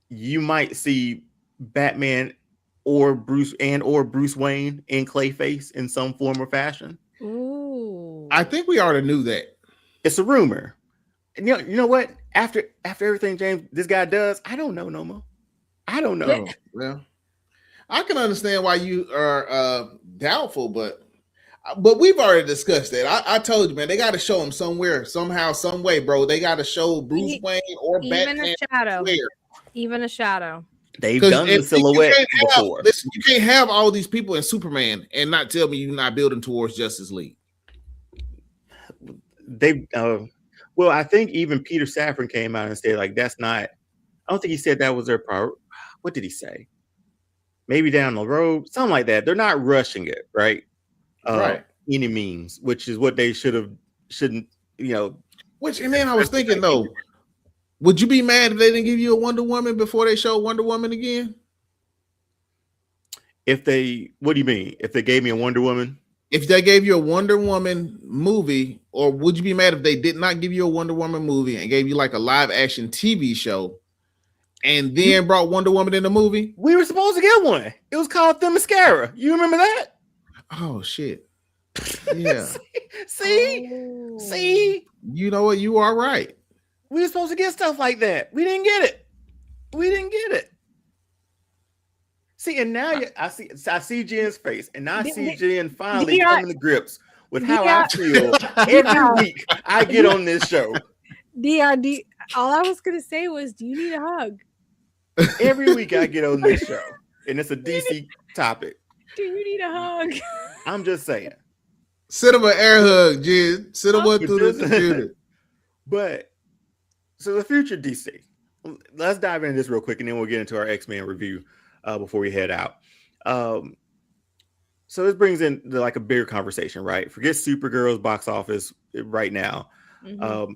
you might see Batman or Bruce Wayne in Clayface in some form or fashion.
Ooh.
I think we already knew that.
It's a rumor. And you know what? After everything this guy does, I don't know no more. I don't know.
Well, I can understand why you are doubtful, but we've already discussed that. I told you, man, they got to show him somewhere, somehow, some way, bro. They got to show Bruce Wayne or Batman.
Even a shadow.
They've done the silhouette before.
Listen, you can't have all these people in Superman and not tell me you're not building towards Justice League.
Well, I think even Peter Safran came out and said, like, that's not. I don't think he said that was their priority. What did he say? Maybe down the road, something like that. They're not rushing it, right?
Right.
Any means, which is what they shouldn't.
Which, and then I was thinking though. Would you be mad if they didn't give you a Wonder Woman before they show Wonder Woman again?
What do you mean? If they gave me a Wonder Woman?
If they gave you a Wonder Woman movie, or would you be mad if they did not give you a Wonder Woman movie and gave you like a live action TV show and then brought Wonder Woman in the movie?
We were supposed to get one. It was called The Mascara. You remember that?
Oh, shit. Yeah.
See?
You know what? You are right.
We were supposed to get stuff like that. We didn't get it. See, and now I see Jen's face, and I see Jen finally coming to grips with how I feel every week I get on this show.
All I was gonna say was, do you need a hug?
Every week I get on this show, and it's a DC topic.
Do you need a hug?
I'm just saying.
Send him an air hug, Jen. Send him one through the computer.
But so the future DC. Let's dive into this real quick, and then we'll get into our X-Men review before we head out. So this brings in like a bigger conversation, right? Forget Supergirl's box office right now. Mm-hmm.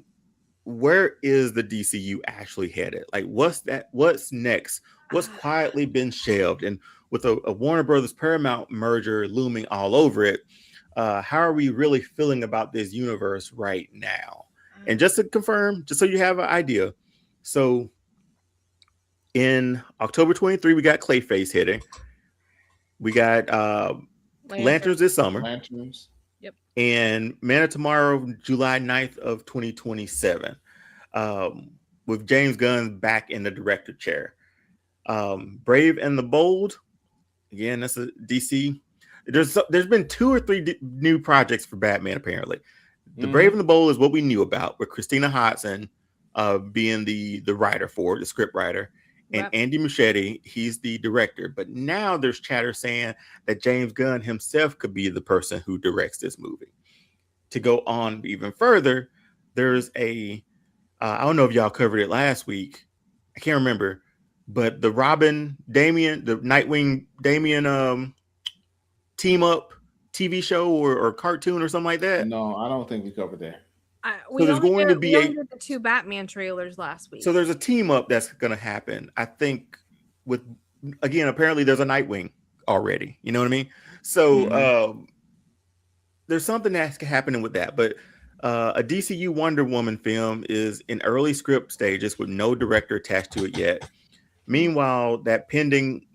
Where is the DCU actually headed? Like, what's next? What's quietly been shelved? And with a Warner Brothers Paramount merger looming all over it, how are we really feeling about this universe right now? And just to confirm, just so you have an idea, so in October 23, we got Clayface hitting. We got Lanterns this summer.
Lanterns.
Yep.
And Man of Tomorrow, July 9th of 2027. With James Gunn back in the director chair. Brave and the Bold. Again, that's a DC. There's been 2 or 3 new projects for Batman, apparently. The Brave and the Bold is what we knew about, with Christina Hodson being the writer for it, the script writer, and Andy Muschietti, he's the director. But now there's chatter saying that James Gunn himself could be the person who directs this movie. To go on even further, there's I don't know if y'all covered it last week. I can't remember, but the Nightwing Damian team up TV show or cartoon or something like that.
No, I don't think we covered that.
We did the 2 Batman trailers last week.
So there's a team up that's going to happen. I think apparently there's a Nightwing already. You know what I mean? So there's something that's happening with that. But a DCU Wonder Woman film is in early script stages with no director attached to it yet. Meanwhile, that pending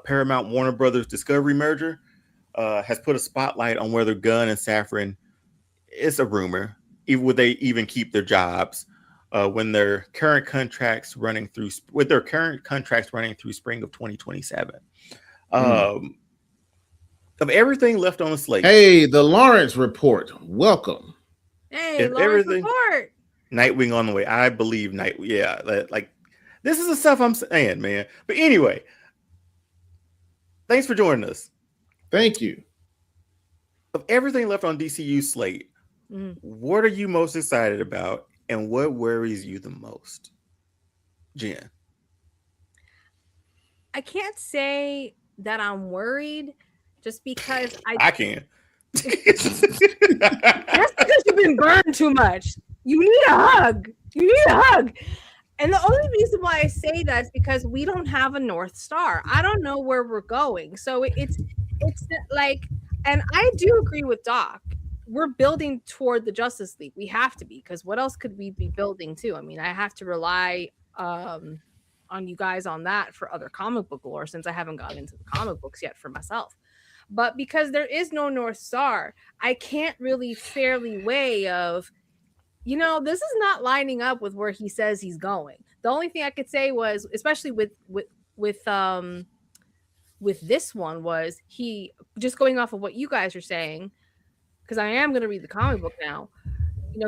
Paramount Warner Brothers Discovery merger has put a spotlight on whether Gunn and Safran, it's a rumor, would they even keep their jobs when their current contracts running through spring of 2027. Of everything left on the slate.
Hey, the Lawrence Report. Welcome.
Hey, Lawrence Report.
Nightwing on the way. I believe Nightwing. Yeah, like this is the stuff I'm saying, man. But anyway, thanks for joining us.
Thank you.
Of everything left on DCU slate, what are you most excited about, and what worries you the most, Jen?
I can't say that I'm worried, just because
I can.
That's because you've been burned too much. You need a hug. And the only reason why I say that is because we don't have a North Star. I don't know where we're going. So it's like, and I do agree with Doc. We're building toward the Justice League. We have to be, because what else could we be building to? I mean, I have to rely on you guys on that for other comic book lore, since I haven't gotten into the comic books yet for myself. But because there is no North Star, I can't really fairly weigh of, this is not lining up with where he says he's going. The only thing I could say was, especially with this one, was he, just going off of what you guys are saying, because I am going to read the comic book now.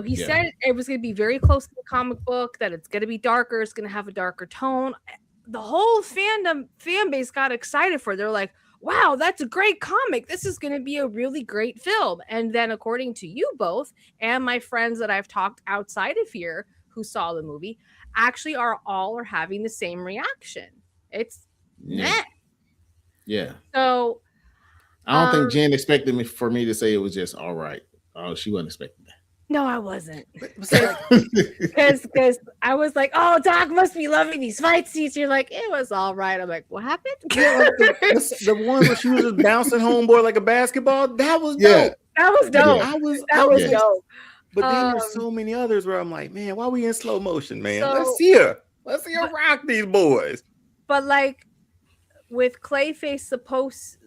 He said it was going to be very close to the comic book, that it's going to be darker, it's going to have a darker tone. The whole fan base got excited for it. They're like, wow, that's a great comic. This is going to be a really great film. And then, according to you both and my friends that I've talked outside of here who saw the movie, actually are having the same reaction. It's meh.
Yeah.
So
I don't think Jen expected for me to say it was just all right. Oh, she wasn't expecting that.
No, I wasn't. Because I was like, oh, Doc must be loving these fight scenes. You're like, it was all right. I'm like, what happened?
Yeah, like the one where she was just bouncing homeboy like a basketball. That was dope.
That was dope.
Yeah.
That was dope.
But then there's so many others where I'm like, man, why are we in slow motion, man? Let's see her rock these boys.
But like, with Clayface supposed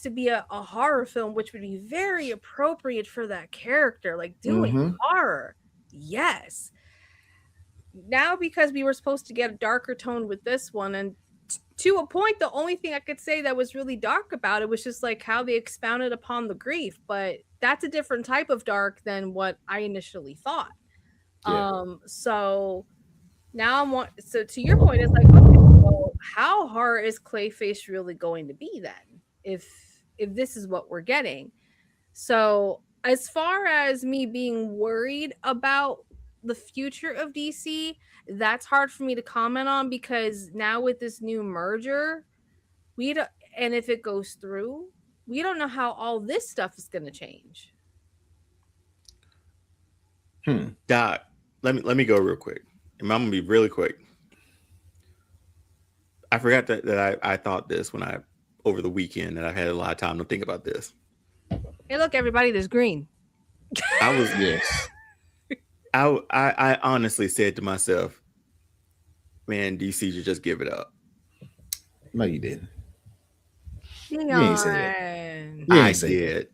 to be a horror film, which would be very appropriate for that character, like doing horror. Yes. Now, because we were supposed to get a darker tone with this one, and to a point, the only thing I could say that was really dark about it was just like how they expounded upon the grief, but that's a different type of dark than what I initially thought. So now so to your point, it's like, okay, well, how horror is Clayface really going to be then, if this is what we're getting? So as far as me being worried about the future of DC, that's hard for me to comment on, because now with this new merger, and if it goes through, we don't know how all this stuff is going to change.
Doc, let me go real quick. I'm gonna be really quick. I forgot that I thought this over the weekend, and I've had a lot of time to think about this.
Hey, look, everybody, there's green.
I honestly said to myself, man, DC should just give it up.
No, you didn't.
You ain't say that.
I did.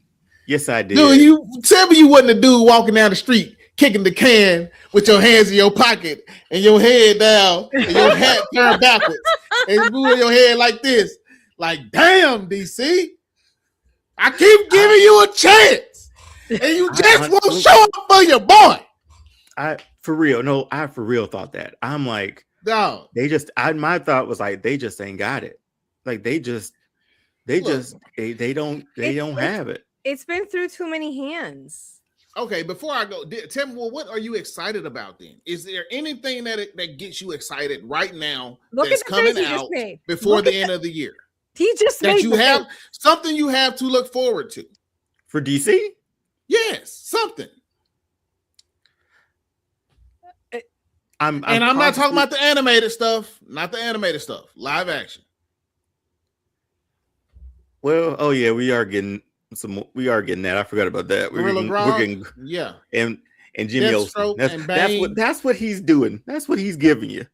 Yes, I did.
Dude, you tell me you wasn't a dude walking down the street kicking the can with your hands in your pocket and your head down and your hat turned backwards and moving your head like this. Like, damn, DC, I keep giving you a chance, and you just won't show up for your boy.
I for real thought that. I'm like,
no,
my thought was like, they just ain't got it. Like they don't have it.
It's been through too many hands.
Okay, before I go, tell me, well, what are you excited about then? Is there anything that gets you excited right now that's coming out before the end of the year?
He just
that you have something you have to look forward to
for DC.
Yes, something.
I'm
not talking about the animated stuff, not the animated stuff, live action.
Well, oh yeah, we are getting that. I forgot about that. We're getting and Jimmy Olsen. That's what he's doing. That's what he's giving you.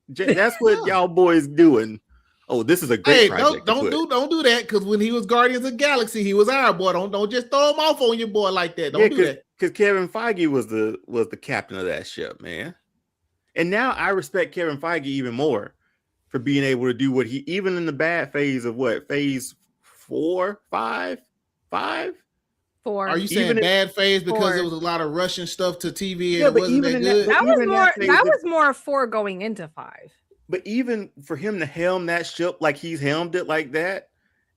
That's what y'all boys doing. Oh, this is a great project.
Don't do that, because when he was Guardians of the Galaxy, he was our boy. Don't just throw him off on your boy like that. Don't do that.
Because Kevin Feige was the captain of that ship, man. And now I respect Kevin Feige even more for being able to do what he, even in the bad phase of phase 4, 5.
Four.
Are you saying bad phase because there was a lot of Russian stuff to TV and it wasn't that good?
That was more a 4 going into 5.
But even for him to helm that ship like he's helmed it like that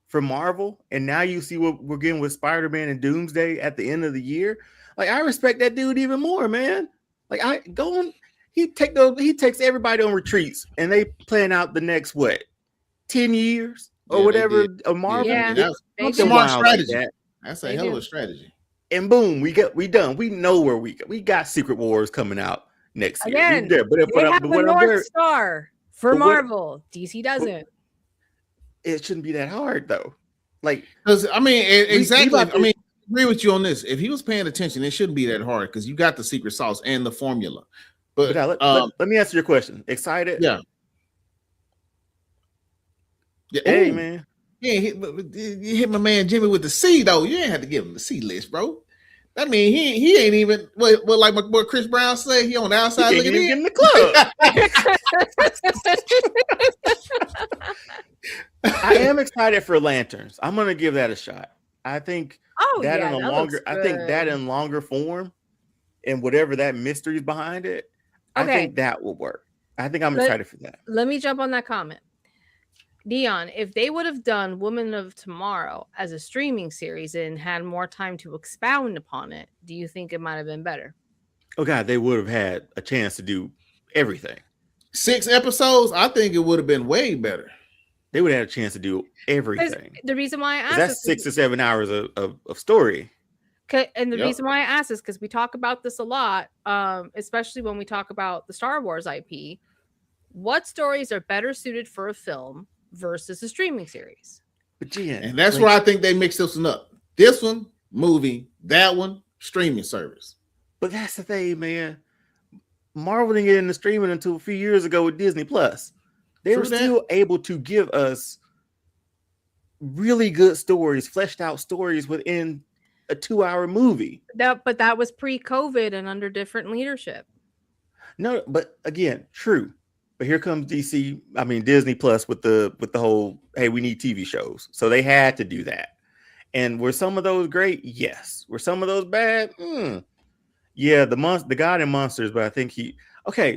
for Marvel, and now you see what we're getting with Spider-Man and Doomsday at the end of the year. Like, I respect that dude even more, man. Like, he takes everybody on retreats, and they plan out the next 10 years or whatever of Marvel.
Yeah,
that's smart strategy. Like that's a hell of a strategy.
And boom, we done. We know where we got Secret Wars coming out next year.
Again, they have a North Star for Marvel. DC doesn't.
It shouldn't be that hard though. Like,
because I mean, exactly. I mean, I agree with you on this. If he was paying attention, it shouldn't be that hard because you got the secret sauce and the formula. But
let me answer your question. Excited?
Yeah.
Hey, man.
Yeah, you hit my man Jimmy with the C though. You ain't have to give him the C list, bro. I mean, he ain't even what like what Chris Brown said. He on the outside looking in
the club. I am excited for Lanterns. I'm gonna give that a shot. I think that in longer form and whatever that mystery is behind it, I think that will work. I think I'm excited for that.
Let me jump on that comment. Dion, if they would have done Women of Tomorrow as a streaming series and had more time to expound upon it, do you think it might have been better?
Oh God, they would have had a chance to do everything.
6 episodes, I think it would have been way better.
They would have had a chance to do everything.
The reason why I asked
that's 6 to 7 hours of story.
And the reason why I asked is because we talk about this a lot, especially when we talk about the Star Wars IP. What stories are better suited for a film versus a streaming series?
But Jen,
and that's where I think they mix this one up. This one, movie, that one, streaming service.
But that's the thing, man. Marvel didn't get into streaming until a few years ago with Disney Plus. They were still able to give us really good stories, fleshed out stories within a 2-hour movie.
But that was pre-COVID and under different leadership.
No, but again, true. But here comes Disney Plus with the whole, hey, we need TV shows. So they had to do that. And were some of those great? Yes. Were some of those bad? Yeah, the God in Monsters, but I think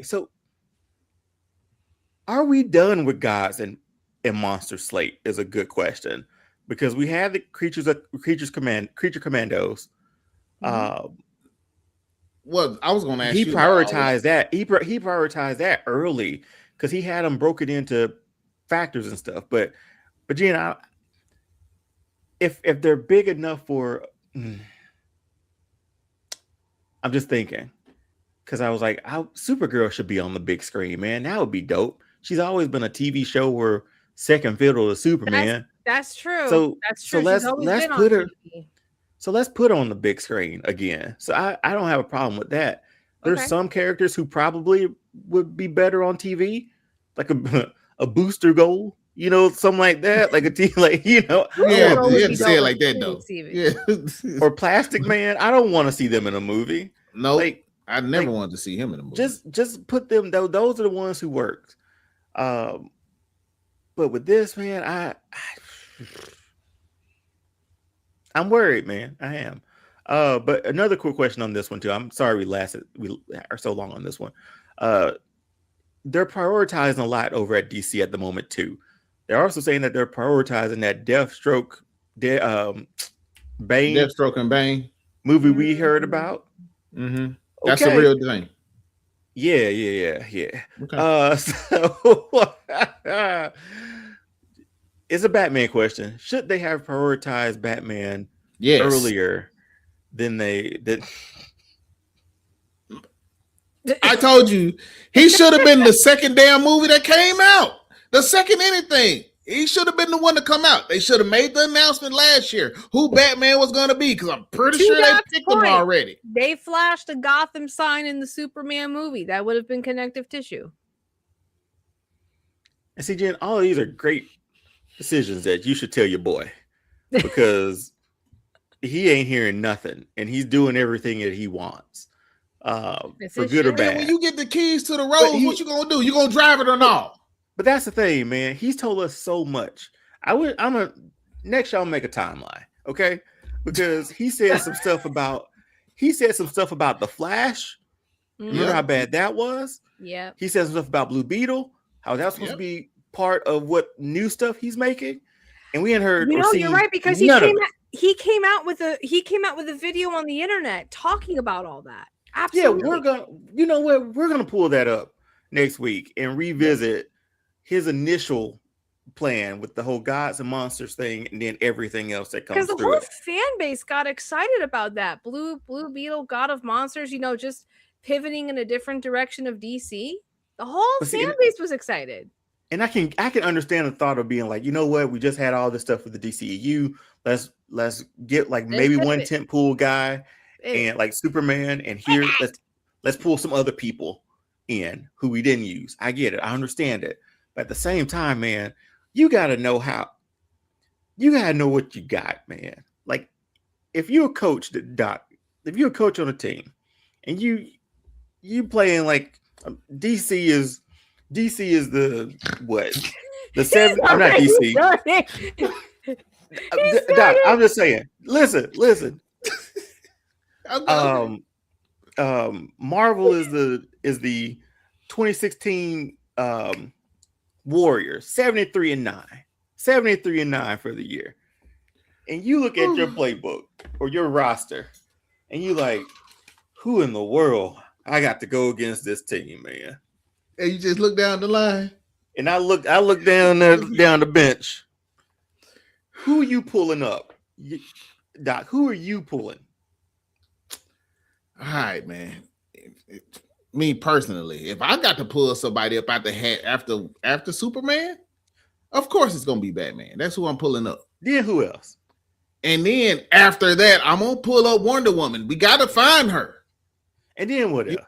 so are we done with Gods and Monster slate is a good question. Because we had the Creature Commandos.
Well, I was going to ask
you. He prioritized that. He prioritized that early because he had them broken into factors and stuff. But Gina, if they're big enough for, I'm just thinking because I was like, Supergirl should be on the big screen, man. That would be dope. She's always been a TV show where second fiddle to Superman.
That's true.
So let's put her.
TV.
So let's put her on the big screen again. So I don't have a problem with that. There's some characters who probably would be better on TV, like a booster goal, something like that, like a team, like
you have to say it like that though.
Yeah. Or Plastic Man. I don't want to see them in a movie.
No, I never wanted to see him in a movie.
Just put them. Those are the ones who worked. But with this, man, I'm worried, man. I am. But another quick question on this one too. I'm sorry we are so long on this one. They're prioritizing a lot over at DC at the moment too. They're also saying that they're prioritizing that Deathstroke
and Bane
movie we heard about.
Mm-hmm. That's a real thing.
Yeah.
Okay.
So it's a Batman question. Should they have prioritized Batman earlier than they did?
I told you he should have been the second damn movie that came out. The second anything. He should have been the one to come out. They should have made the announcement last year who Batman was going to be because I'm pretty sure they picked him already.
They flashed a Gotham sign in the Superman movie. That would have been connective tissue.
And see, Jen, all of these are great decisions that you should tell your boy because he ain't hearing nothing and he's doing everything that he wants. For good or bad.
When you get the keys to the road, what you gonna do? You gonna drive it or not?
But that's the thing, man. He's told us so much. next y'all make a timeline, okay? Because he said some stuff about the Flash. Remember how bad that was?
Yeah.
He said some stuff about Blue Beetle, how that's supposed to be part of what new stuff he's making, and we hadn't heard.
You're right, because he came out with a video on the internet talking about all that. Absolutely.
Yeah, we're gonna pull that up next week and revisit his initial plan with the whole gods and monsters thing, and then everything else that comes through.
Because the whole fan base got excited about that Blue Beetle, God of Monsters. Just pivoting in a different direction of DC. The whole fan base was excited.
And I can understand the thought of being like, you know what, we just had all this stuff with the DCEU. Let's get like maybe one tentpole guy and like Superman, and here let's pull some other people in who we didn't use. I get it, I understand it, but at the same time, man, you gotta know what you got, man. Like if you're a coach, if you're a coach on a team, and you playing like DC is the what? The seven? I'm not DC. Doc, I'm just saying. Listen. Marvel is the 2016 Warriors, 73-9. 73-9 for the year. And you look at your playbook or your roster, and you like, who in the world I got to go against this team, man?
And you just look down the line.
And I look down the bench. Who are you pulling up? Doc, who are you pulling?
All right, man. Me personally, if I got to pull somebody up out the hat after Superman, of course it's gonna be Batman. That's who I'm pulling up.
Then who else?
And then after that, I'm gonna pull up Wonder Woman. We gotta find her.
And then what else?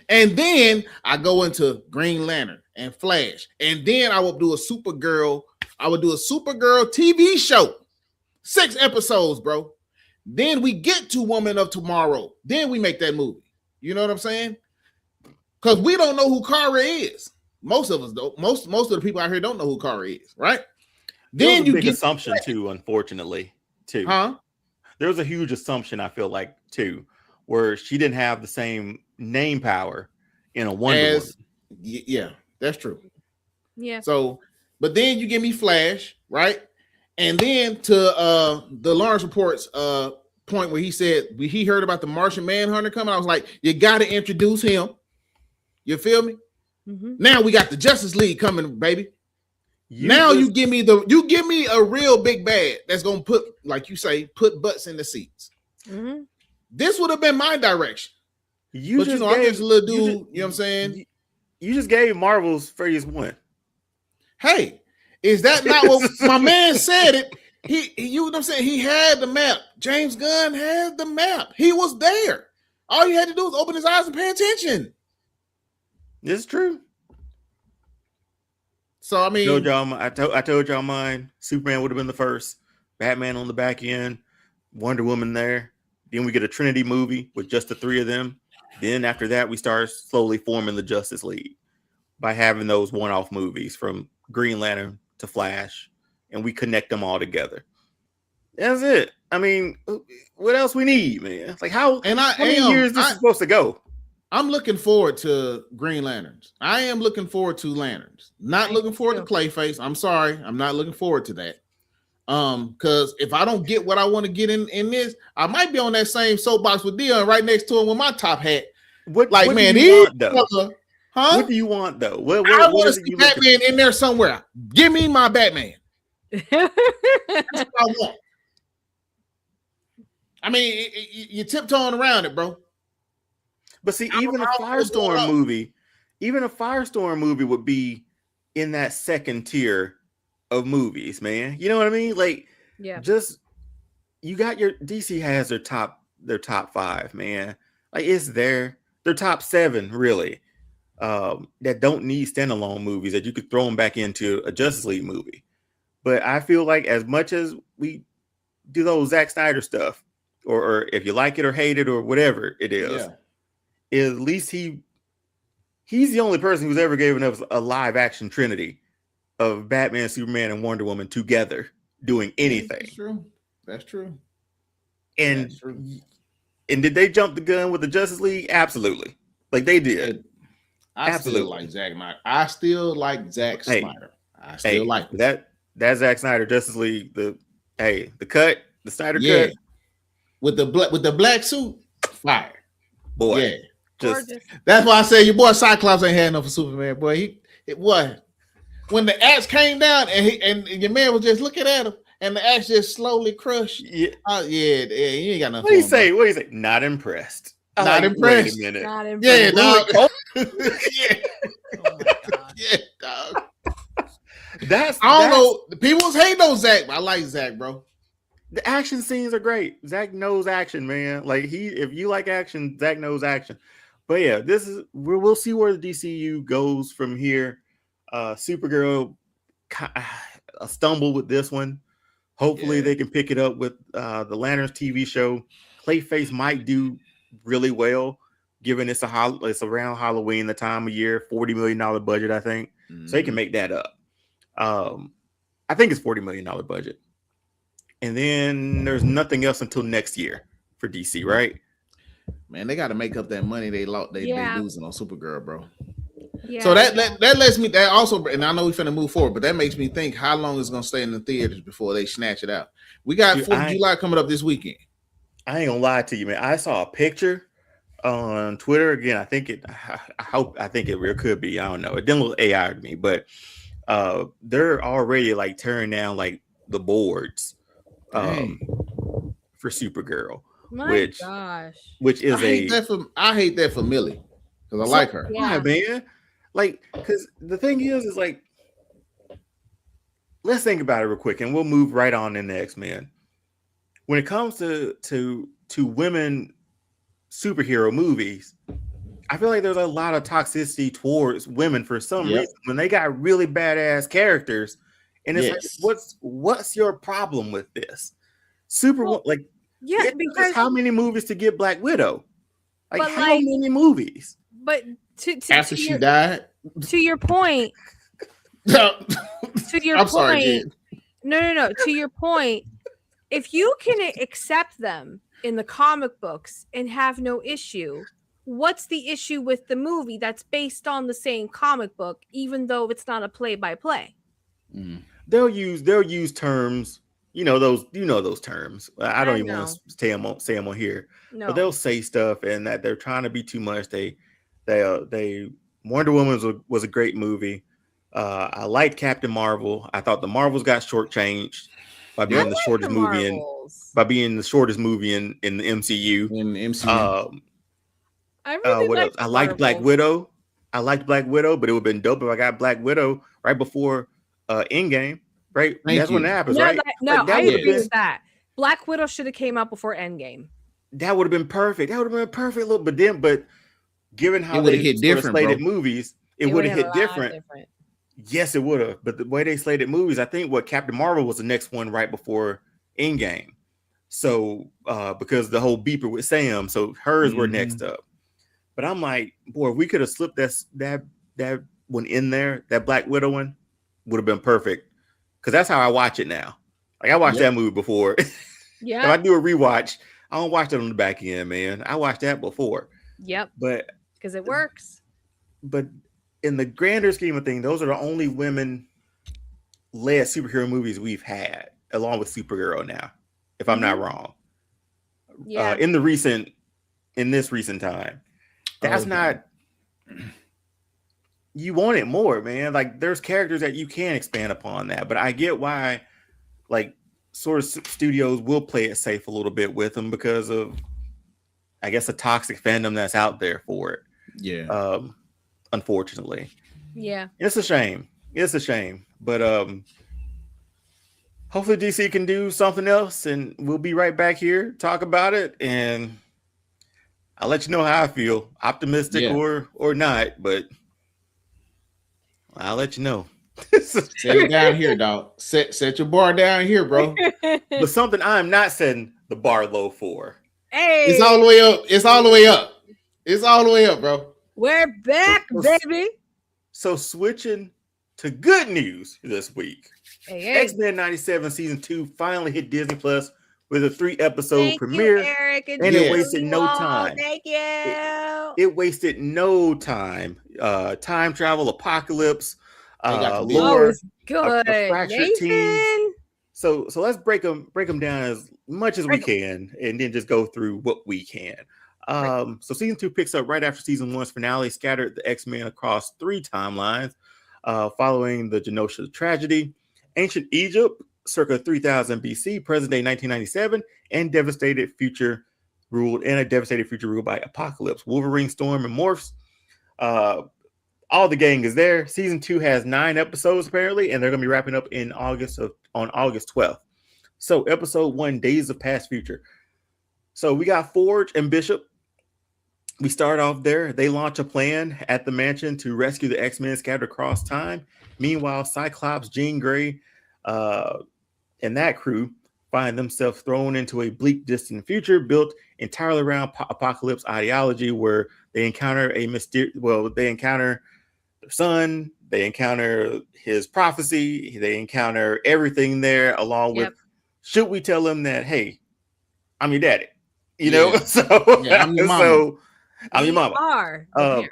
And then I go into Green Lantern and Flash. And then I will do a Supergirl. I would do a Supergirl TV show. 6 episodes, bro. Then we get to Woman of Tomorrow. Then we make that movie. You know what I'm saying? Because we don't know who Kara is. Most of us don't. Most of the people out here don't know who Kara is, right? Then you get
assumption too, unfortunately, too.
Huh?
There was a huge assumption, I feel like, too, where she didn't have the same name power in a Wonder Woman.
Yeah, that's true.
Yeah.
So, but then you give me Flash, right? And then to the Lawrence Report's point where he said he heard about the Martian Manhunter coming. I was like, you got to introduce him. You feel me?
Mm-hmm.
Now we got the Justice League coming, baby. You give me a real big bad that's gonna put, like you say, put butts in the seats.
Mm-hmm.
This would have been my direction. I'm just a little dude. You know what I'm saying?
You just gave Marvel's phase 1.
Hey, is that not what my man said? It. You know what I'm saying? He had the map. James Gunn had the map. He was there. All you had to do was open his eyes and pay attention.
It's true.
So I mean,
I told y'all mine. Superman would have been the first. Batman on the back end. Wonder Woman there. Then we get a Trinity movie with just the 3 of them. Then after that, we start slowly forming the Justice League by having those one-off movies from Green Lantern to Flash, and we connect them all together. That's it. I mean, what else we need, man? It's like how many years is this supposed to go?
I'm looking forward to Green Lanterns. I am looking forward to Lanterns. Not looking forward to Clayface. I'm sorry. I'm not looking forward to that. Because if I don't get what I want to get in this, I might be on that same soapbox with Dion right next to him with my top hat.
What do you want, though? What do you want, though?
I want to see Batman in there somewhere. Give me my Batman. That's what I want. I mean, you're tiptoeing around it, bro.
But see, even a Firestorm movie would be in that second tier of movies, man. You know what I mean? Like,
yeah,
just you got your DC has their top 5, man. Like it's their top 7, really. That don't need standalone movies that you could throw them back into a Justice League movie. But I feel like as much as we do those Zack Snyder stuff, or if you like it or hate it or whatever it is, at least he's the only person who's ever given us a live action trinity of Batman, Superman, and Wonder Woman together doing anything.
That's true. That's true.
And did they jump the gun with the Justice League? Absolutely. Like they did.
I still like Zack Snyder. I still like Zack Snyder. I still like him.
That Zack Snyder Justice League. The cut, the Snyder cut
with the black suit, fire.
Boy,
that's why I say your boy Cyclops ain't had enough for Superman. Boy, when the axe came down and your man was just looking at him and the axe just slowly crushed. Yeah, you ain't got nothing.
What do you say? Not impressed.
Not impressed.
Wait a minute.
Not impressed.
Yeah, dog.
Yeah. Oh my God.
Yeah, dog.
I
don't know. People hate on Zach, but I like Zach, bro.
The action scenes are great. Zach knows action, man. Like if you like action, Zach knows action. But yeah, we'll see where the DCU goes from here. Supergirl stumbled with this one. Hopefully they can pick it up with the Lanterns TV show. Clayface might do really well, given it's around Halloween, the time of year, $40 million budget, I think. Mm-hmm. So they can make that up. I think it's $40 million budget. And then there's nothing else until next year for DC, right?
Man, they got to make up that money they losing on Supergirl, bro.
Yeah.
So that lets me, that also, and I know we're finna move forward, but that makes me think how long it's gonna stay in the theaters before they snatch it out. We got 4th of July coming up this weekend.
I ain't gonna lie to you, man. I saw a picture on Twitter again. I think it really could be. I don't know. It didn't look AI to me, but they're already like tearing down like the boards for Supergirl. Which
I hate that for Millie because I like her.
Yeah, man. Like, because the thing is like, let's think about it real quick, and we'll move right on into X-Men. When it comes to women superhero movies, I feel like there's a lot of toxicity towards women for some reason when they got really badass characters, and it's like, what's your problem with this? Because how many movies to get Black Widow? Like how many movies?
But
after she died,
to your point.
Sorry,
no. To your point, if you can accept them in the comic books and have no issue, what's the issue with the movie that's based on the same comic book, even though it's not a play-by-play?
They'll use terms, those terms. I don't even want to say them on here. No. But they'll say stuff and that they're trying to be too much. They Wonder Woman was a great movie. I liked Captain Marvel. I thought the Marvels got shortchanged by being the shortest movie in the MCU. What else? I liked Black Widow. But it would have been dope if I got Black Widow right before Endgame. Right? That's when it happens, right?
I agree with that. Black Widow should have came out before Endgame.
That would have been perfect. But given how they hit different slated movies, it would have hit different. Yes, it would have. But the way they slated movies, I think Captain Marvel was the next one right before Endgame. So because the whole beeper with Sam, so hers were next up. But I'm like, boy, if we could have slipped that one in there, that Black Widow one would have been perfect. Because that's how I watch it now. Like I watched that movie before.
Yeah.
If I do a rewatch, I don't watch it on the back end, man. I watched that before.
Yep.
But
because it works.
But in the grander scheme of things, those are the only women-led superhero movies we've had, along with Supergirl now, if I'm not wrong.
Yeah.
In this recent time. That's not. You want it more, man. Like there's characters that you can expand upon that, but I get why, like, sort of studios will play it safe a little bit with them because of, I guess, a toxic fandom that's out there for it.
Yeah.
Unfortunately.
Yeah.
It's a shame. But hopefully DC can do something else, and we'll be right back here, talk about it, and I'll let you know how I feel, optimistic or not, but I'll let you know.
Set it down here, dog. Set your bar down here, bro.
But something I'm not setting the bar low for.
Hey,
it's all the way up. It's all the way up, bro.
We're back, baby.
So switching to good news this week.
Hey.
X-Men 97 season 2 finally hit Disney Plus with a 3-episode premiere.
You, Eric, and
it wasted no time.
Thank you.
It wasted no time. Time travel, apocalypse,
lore, good.
A fractured team. So let's break them down as much as we can, and then just go through what we can. So season 2 picks up right after season 1's finale, scattered the X-Men across 3 timelines, following the Genosha tragedy, ancient Egypt, circa 3000 BC, present day 1997, and a devastated future ruled by Apocalypse, Wolverine, Storm, and Morphs. All the gang is there. Season 2 has 9 episodes apparently, and they're going to be wrapping up on August 12th. So episode 1, Days of Past Future. So we got Forge and Bishop. We start off there. They launch a plan at the mansion to rescue the X-Men scattered across time. Meanwhile, Cyclops, Jean Grey, and that crew find themselves thrown into a bleak, distant future built entirely around Apocalypse ideology, where they encounter they encounter their son, they encounter his prophecy, they encounter everything there, along with, should we tell them that, hey, I'm your daddy? You know, I'm your mama. I'm your mama.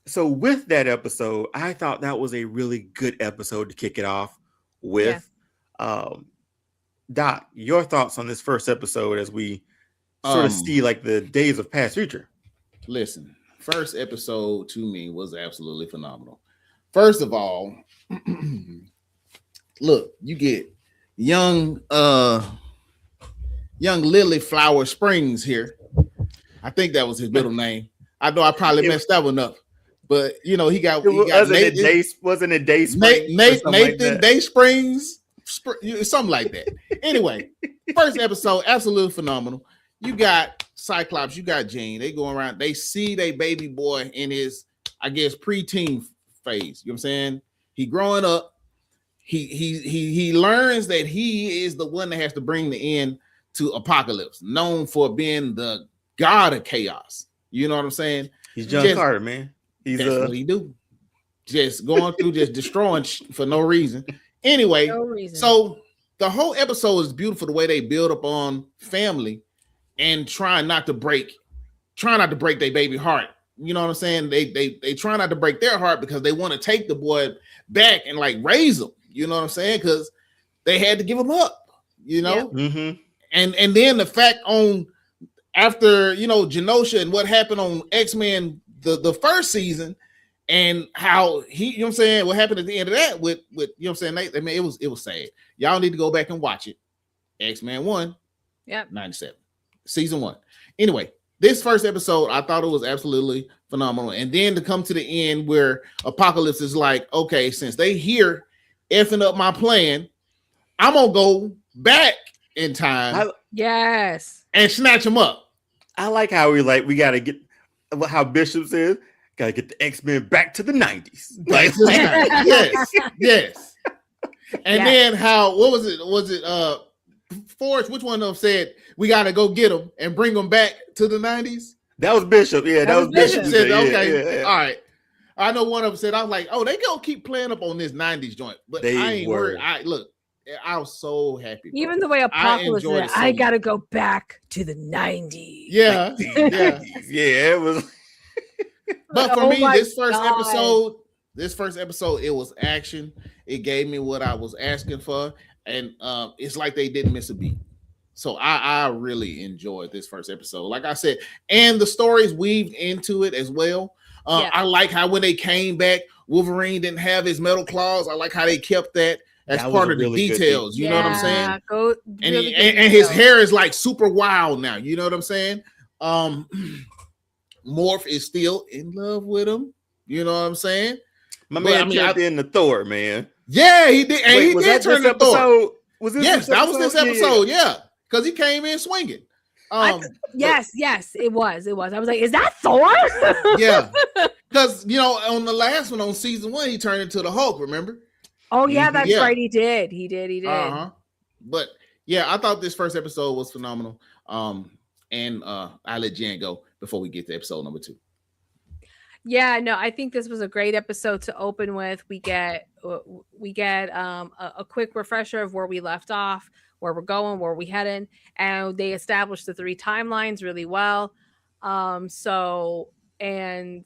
So with that episode, I thought that was a really good episode to kick it off with. Doc, your thoughts on this first episode as we sort of see like the Days of Past Future?
Listen, first episode to me was absolutely phenomenal. First of all, look, you get young Lily Flower Springs here. I think that was his middle name. I know I probably messed that one up, but he got
wasn't it Day Springs?
Nathan Day Springs, something like that. Anyway, first episode, absolutely phenomenal. You got Cyclops, you got Jean. They go around, they see their baby boy in his, I guess, preteen phase. You know what I'm saying? He growing up. He learns that he is the one that has to bring the end to Apocalypse, known for being the god of chaos. You know what I'm saying?
He's John Carter, man.
That's what he do. Just going through, just destroying for no reason. Anyway, so the whole episode is beautiful, the way they build up on family and trying not to break their baby heart. You know what I'm saying? They try not to break their heart because they want to take the boy back and like raise him. You know what I'm saying? Because they had to give him up. You know, and then the fact on after Genosha and what happened on X-Men the first season. And how he, what happened at the end of that with I mean, it was sad. Y'all need to go back and watch it. X-Men 1, 97, season 1. Anyway, this first episode, I thought it was absolutely phenomenal. And then to come to the end where Apocalypse is like, okay, since they here effing up my plan, I'm gonna go back in time. And snatch him up.
I like how we gotta get how Bishop says. Gotta get the X-Men back to the 90s.
Yes. And then how, what was it? Was it Forge? Which one of them said we gotta go get them and bring them back to the 90s?
That was Bishop. Yeah, that was Bishop.
Said, okay, all right. I know one of them said, I was like, oh, they gonna keep playing up on this 90s joint. But I ain't worried. I was so happy. Bro.
Even the way Apocalypse said, I gotta go back to the 90s.
Yeah.
It was.
But for me, this first episode, it was action. It gave me what I was asking for, and it's like they didn't miss a beat. So I really enjoyed this first episode. Like I said, and the stories weaved into it as well. I like how when they came back, Wolverine didn't have his metal claws. I like how they kept that as part of the details. You know what I'm saying? And his hair is like super wild now. You know what I'm saying? Morph is still in love with him. You know what I'm saying?
My man turned into Thor, man.
Yeah, he did. And he did turn into Thor.
Was this
that was this episode, yeah. Because he came in swinging.
Yes, it was. I was like, is that Thor?
Yeah. Because, on the last one, on season 1, he turned into the Hulk, remember?
Oh, yeah, that's right. He did.
Uh-huh. But, yeah, I thought this first episode was phenomenal. And I'll let Jen go before we get to episode number 2.
Yeah, no, I think this was a great episode to open with. We get we get a quick refresher of where we left off, where we're going, where we heading, and they established the 3 timelines really well. So and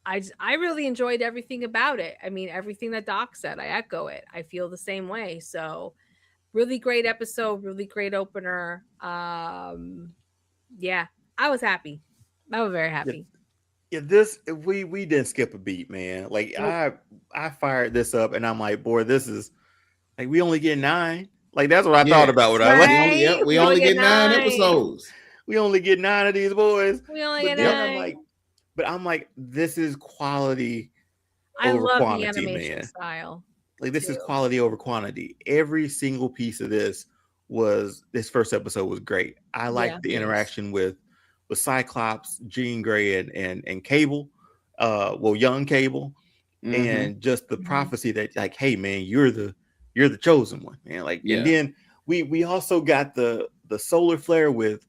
I really enjoyed everything about it. I mean, everything that Doc said, I echo it. I feel the same way. So really great episode, really great opener. Yeah, I was happy. I was very happy.
Yeah, this we didn't skip a beat, man. Like nope. I fired this up and I'm like, boy, this is like we only get 9. Like that's what I thought about when I was
we only get 9 episodes.
We only get 9 of these boys.
We only get 9.
I'm like, this is quality.
I love quantity, the animation style.
Like this is quality over quantity. Every single piece of this first episode was great. I liked the interaction with Cyclops, Jean Grey, and Cable, young Cable, and just the prophecy that like, hey man, you're the chosen one, man. Like, and then we also got the solar flare with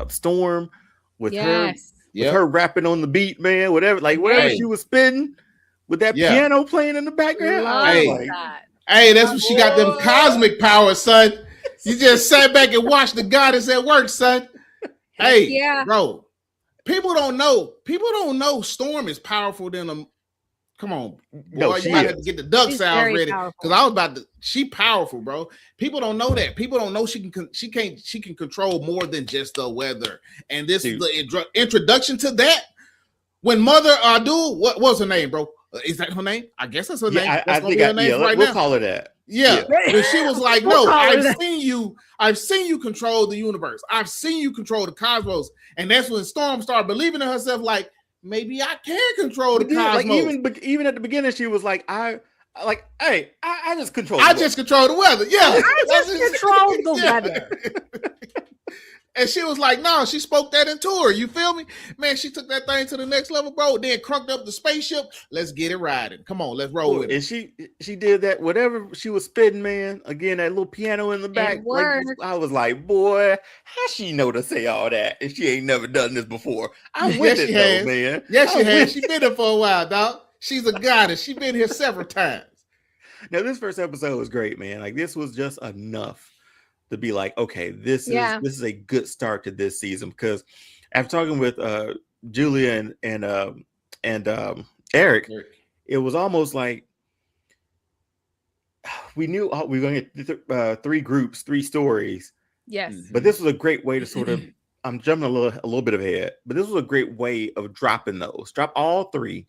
Storm, with her rapping on the beat, man. Whatever she was spitting with that piano playing in the background.
Hey, that's when she got them cosmic powers, son. You just sat back and watched the goddess at work, son. Hey, bro. People don't know Storm is powerful than them. Come on, boy. You might have to get the duck sounds ready because I was about to. She powerful, bro. People don't know that. People don't know she can control more than just the weather. And this is the introduction to that. When Mother Adu, what was her name, bro? Is that her name? I guess that's her name.
I think we'll call her that.
Yeah. But she was like, no, I've seen you control the universe. I've seen you control the cosmos. And that's when Storm started believing in herself, like, maybe I can control the cosmos.
Like even at the beginning, she was like, I just control
the weather. Yeah.
I just control the weather.
And she was like, no, she spoke that into her. You feel me? Man, she took that thing to the next level, bro. Then crunked up the spaceship. Let's get it riding. Come on, let's roll with it.
And she did that, whatever she was spitting, man. Again, that little piano in the back. Like, I was like, boy, how she know to say all that? And she ain't never done this before. I'm with it, though, man.
Yes, she has. She been here for a while, dog. She's a goddess. She been here several times.
Now, this first episode was great, man. Like, this was just enough to be like, okay, this is a good start to this season, because after talking with Julia and Eric, it was almost like we knew we were going to get 3 groups, 3 stories.
Yes,
but this was a great way to sort of. I'm jumping a little bit ahead, but this was a great way of dropping those. Drop all 3.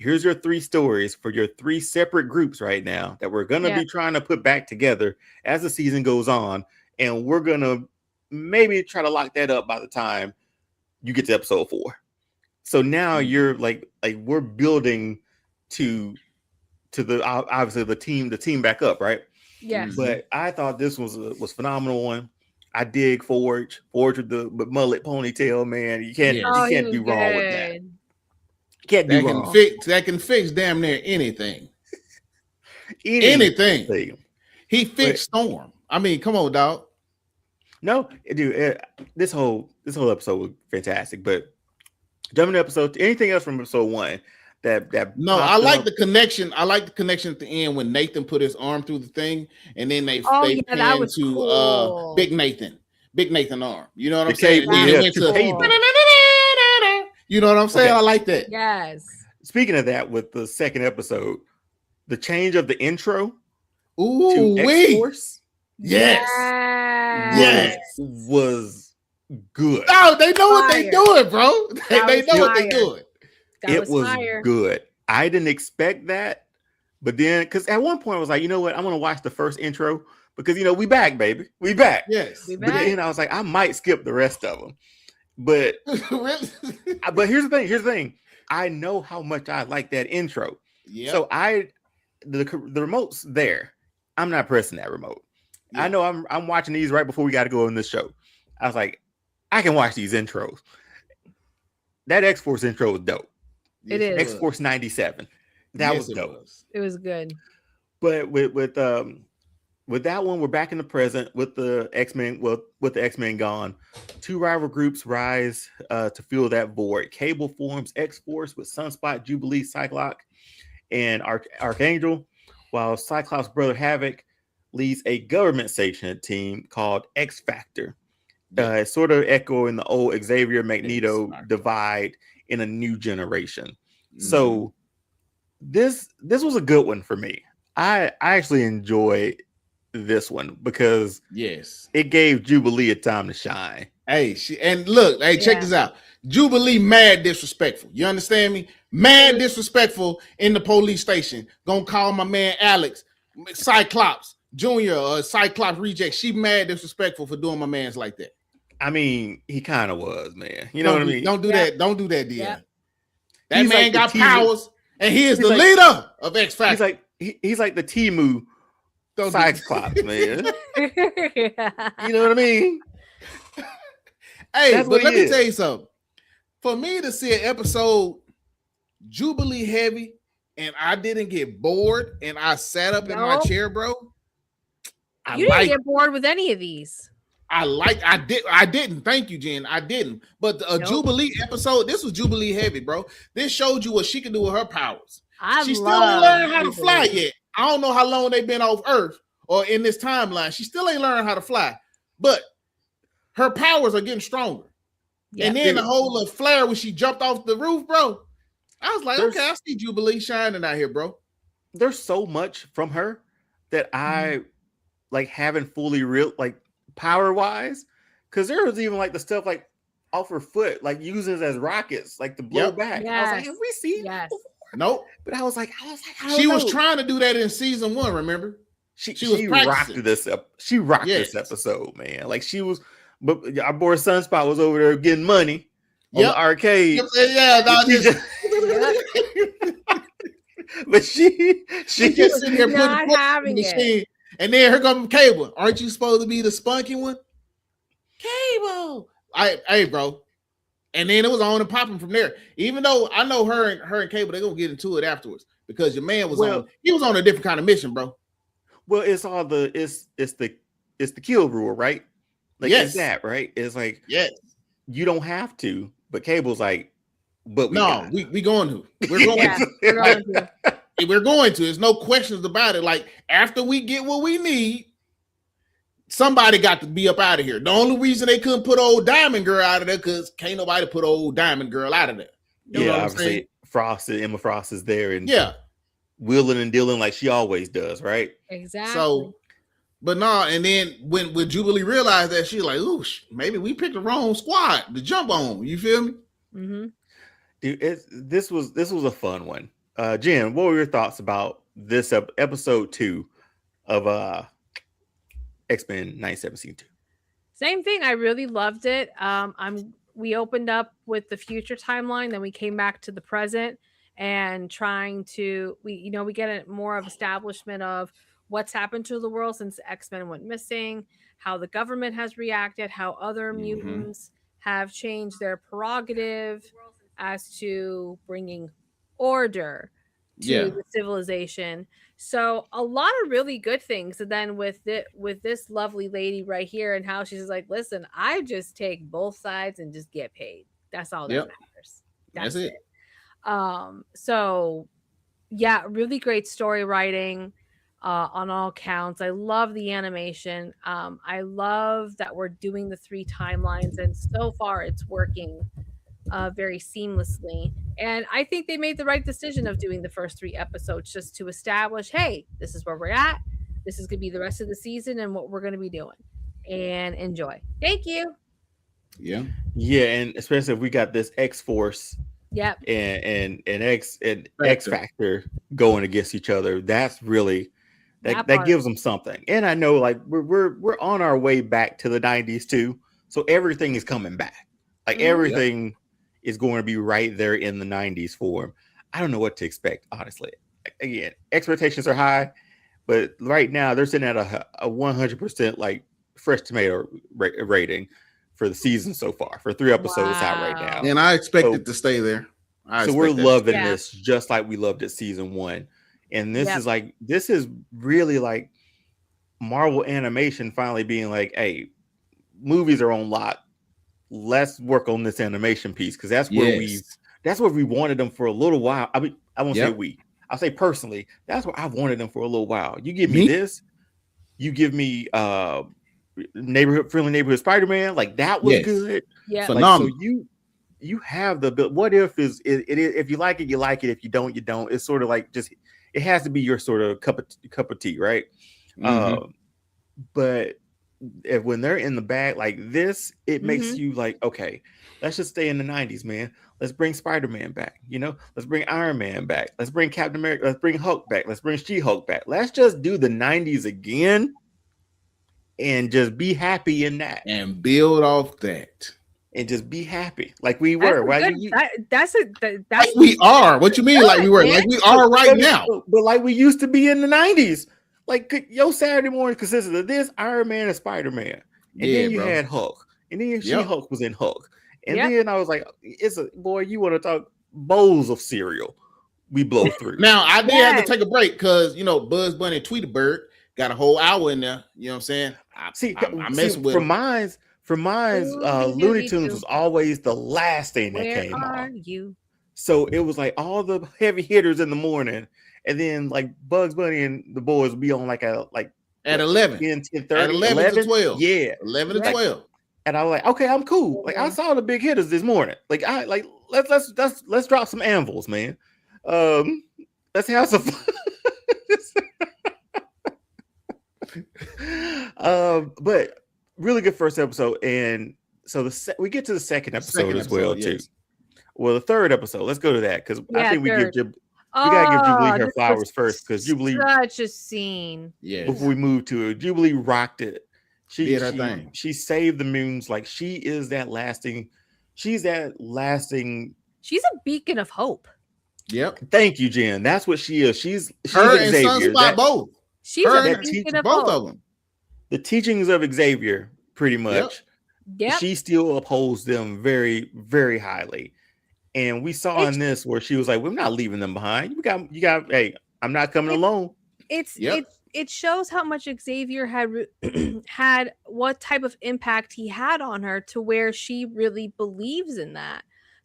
Here's your 3 stories for your 3 separate groups right now that we're going to be trying to put back together as the season goes on. And we're going to maybe try to lock that up by the time you get to episode 4. So now you're like we're building to the, obviously the team back up. Right.
Yeah.
But I thought this was phenomenal one. I dig Forge with the mullet ponytail, man. You can't do wrong with that.
That can fix damn near anything. Anything. He fixed Storm. I mean, come on, dog.
No, dude. This whole episode was fantastic. But jumping to episode, anything else from episode 1 that
no, I like the connection. I like the connection at the end when Nathan put his arm through the thing, and then they panned to cool. Big Nathan arm. You know what I'm saying? You know what I'm saying? Okay. I like that.
Yes.
Speaking of that, with the second episode, the change of the intro
to X-Force,
yes, was good.
No, they know what they doing, bro. They know what they doing.
It was good. I didn't expect that, but then because at one point I was like, you know what, I'm gonna watch the first intro because we back, baby, we back.
Yes,
but then I was like, I might skip the rest of them. But here's the thing. I know how much I like that intro. Yeah. So the remote's there. I'm not pressing that remote. Yeah. I know I'm watching these right before we got to go on this show. I was like, I can watch these intros. That X-Force intro was dope.
It is
X-Force 97. That was dope.
It was good.
But with that one, we're back in the present with the X-Men. Well, with the X-Men gone, 2 rival groups rise to fill that void. Cable forms X-Force with Sunspot, Jubilee, Cyclops, and Archangel, while Cyclops' brother Havoc leads a government-sanctioned team called X Factor. Sort of echoing the old Xavier Magneto divide in a new generation. Mm-hmm. So this was a good one for me. I actually enjoy this one because it gave Jubilee a time to shine.
Hey, check this out. Jubilee mad disrespectful. You understand me? Mad disrespectful in the police station. Gonna call my man Alex Cyclops Junior or Cyclops reject. She mad disrespectful for doing my man's like that.
I mean, he kind of was, man. You know what I mean?
Don't do that. Don't do that, Deanna. That man got powers, and he is the leader of X Factor.
He's like the Temu Cyclops, man. You know what I mean?
Hey, but let me tell you something. For me to see an episode Jubilee heavy, and I didn't get bored, and I sat up in my chair, bro.
You didn't get bored with any of these.
I didn't. Thank you, Jen. I didn't. But a Jubilee episode, this was Jubilee heavy, bro. This showed you what she can do with her powers. She still ain't learned how to fly yet. I don't know how long they've been off Earth or in this timeline. She still ain't learned how to fly, but her powers are getting stronger. Yeah. And then the whole flare when she jumped off the roof, bro. I was like, okay, I see Jubilee shining out here, bro.
There's so much from her that I haven't fully power wise, because there was even the stuff off her foot, using it as rockets, to blow back.
Yes.
I was like, have we seen that before?
Nope.
But I was like,
she was trying to do that in season 1. Remember,
she rocked this up. She rocked this episode, man. She was, but our boy Sunspot was over there getting money on the arcade. But she
just sitting here putting having the machine. And then here comes Cable. Aren't you supposed to be the spunky one? Cable. Hey, bro. And then it was on and popping from there. Even though I know her and Cable, they're gonna get into it afterwards because your man was on a different kind of mission, bro.
Well, it's the kill rule, right? It's that, right? It's you don't have to, but Cable's but
we going to. We're going to. We're going to. There's no questions about it. After we get what we need, somebody got to be up out of here. The only reason they couldn't put old Diamond Girl out of there because can't nobody put old Diamond Girl out of there.
You know obviously Emma Frost is there and wheeling and dealing like she always does, right?
Exactly.
So, but no, and then when Jubilee realized that, she's like, ooh, maybe we picked the wrong squad to jump on. You feel me?
Mm-hmm.
Dude, this was a fun one. Jen, what were your thoughts about this episode 2 of X-Men 97 Season 2?
Same thing. I really loved it. We opened up with the future timeline, then we came back to the present and we get more of establishment of what's happened to the world since X-Men went missing, how the government has reacted, how other mutants have changed their prerogative as to bringing order to the civilization. So a lot of really good things. And then with this lovely lady right here and how she's like, listen, I just take both sides and just get paid. That's all that matters. That's it. So yeah, really great story writing on all counts. I love the animation. I love that we're doing the 3 timelines, and so far it's working very seamlessly. And I think they made the right decision of doing the first 3 episodes just to establish, hey, this is where we're at. This is going to be the rest of the season and what we're going to be doing. And enjoy. Thank you.
Yeah.
Yeah, and especially if we got this X-Force and X Factor going against each other, that's really that gives them something. And I know we're on our way back to the 90s too. So everything is coming back. Everything is going to be right there in the 90s form. I don't know what to expect, honestly. Again, expectations are high, but right now they're sitting at a 100% fresh tomato rating for the season so far, for 3 episodes out right now.
And I expect it to stay there.
So we're loving this just like we loved it season 1. And this is really Marvel animation finally being hey, movies are on lock. Let's work on this animation piece because that's where we wanted them for a little while. I mean, I won't say we. I'll say personally, that's what I've wanted them for a little while. You give me this, you give me friendly neighborhood Spider-Man, like that was good.
Yeah,
phenomenal.
Like, so you have the what if is it is if you like it, you like it. If you don't, you don't. It's sort of like just it has to be your sort of cup of tea, right? But when they're in the bag like this, it makes you like, okay, let's just stay in the 90s, man. Let's bring Spider-Man back, let's bring Iron Man back, let's bring Captain America, let's bring Hulk back, let's bring She-Hulk back. Let's just do the 90s again and just be happy in that.
And build off that.
And just be happy like we were.
That's
like we are. What you mean like we were? Like we are right now.
But like we used to be in the 90s. Like your Saturday morning consisted of this, Iron Man and Spider-Man. And then you had Hulk. And then She-Hulk was in Hulk. And then I was like, boy, you want to talk bowls of cereal. We blow through.
Now, I did have to take a break because, Buzz Bunny and Tweety-Bird got a whole hour in there. You know what I'm saying? I mess with
For mine, Looney Tunes was always the last thing that came on. So it was like all the heavy hitters in the morning. And then like Bugs Bunny and the boys would be on like
at 11,
10:30,
at 11 to 12.
Yeah,
11 to 12.
And I was like, okay, I'm cool. Like I saw the big hitters this morning. Like let's drop some anvils, man. Let's have some fun. But really good first episode, and so we get to the second episode as well too. Well, the third episode. Let's go to that because I think we gotta give Jubilee her flowers first because Jubilee
such a scene.
Yeah.
Before we move to it, Jubilee rocked it. She
did her thing.
She saved the moons. Like she is that lasting. She's that lasting.
She's a beacon of hope.
Yep.
Thank you, Jen. That's what she is. She's
her
Xavier.
And Sunspot both.
She's a beacon of
both
hope.
of them.
The teachings of Xavier, pretty much.
Yep.
She still upholds them very, very highly. And we saw in this where she was like, "We're not leaving them behind. You got. Hey, I'm not coming alone."
It shows how much Xavier had had what type of impact he had on her to where she really believes in that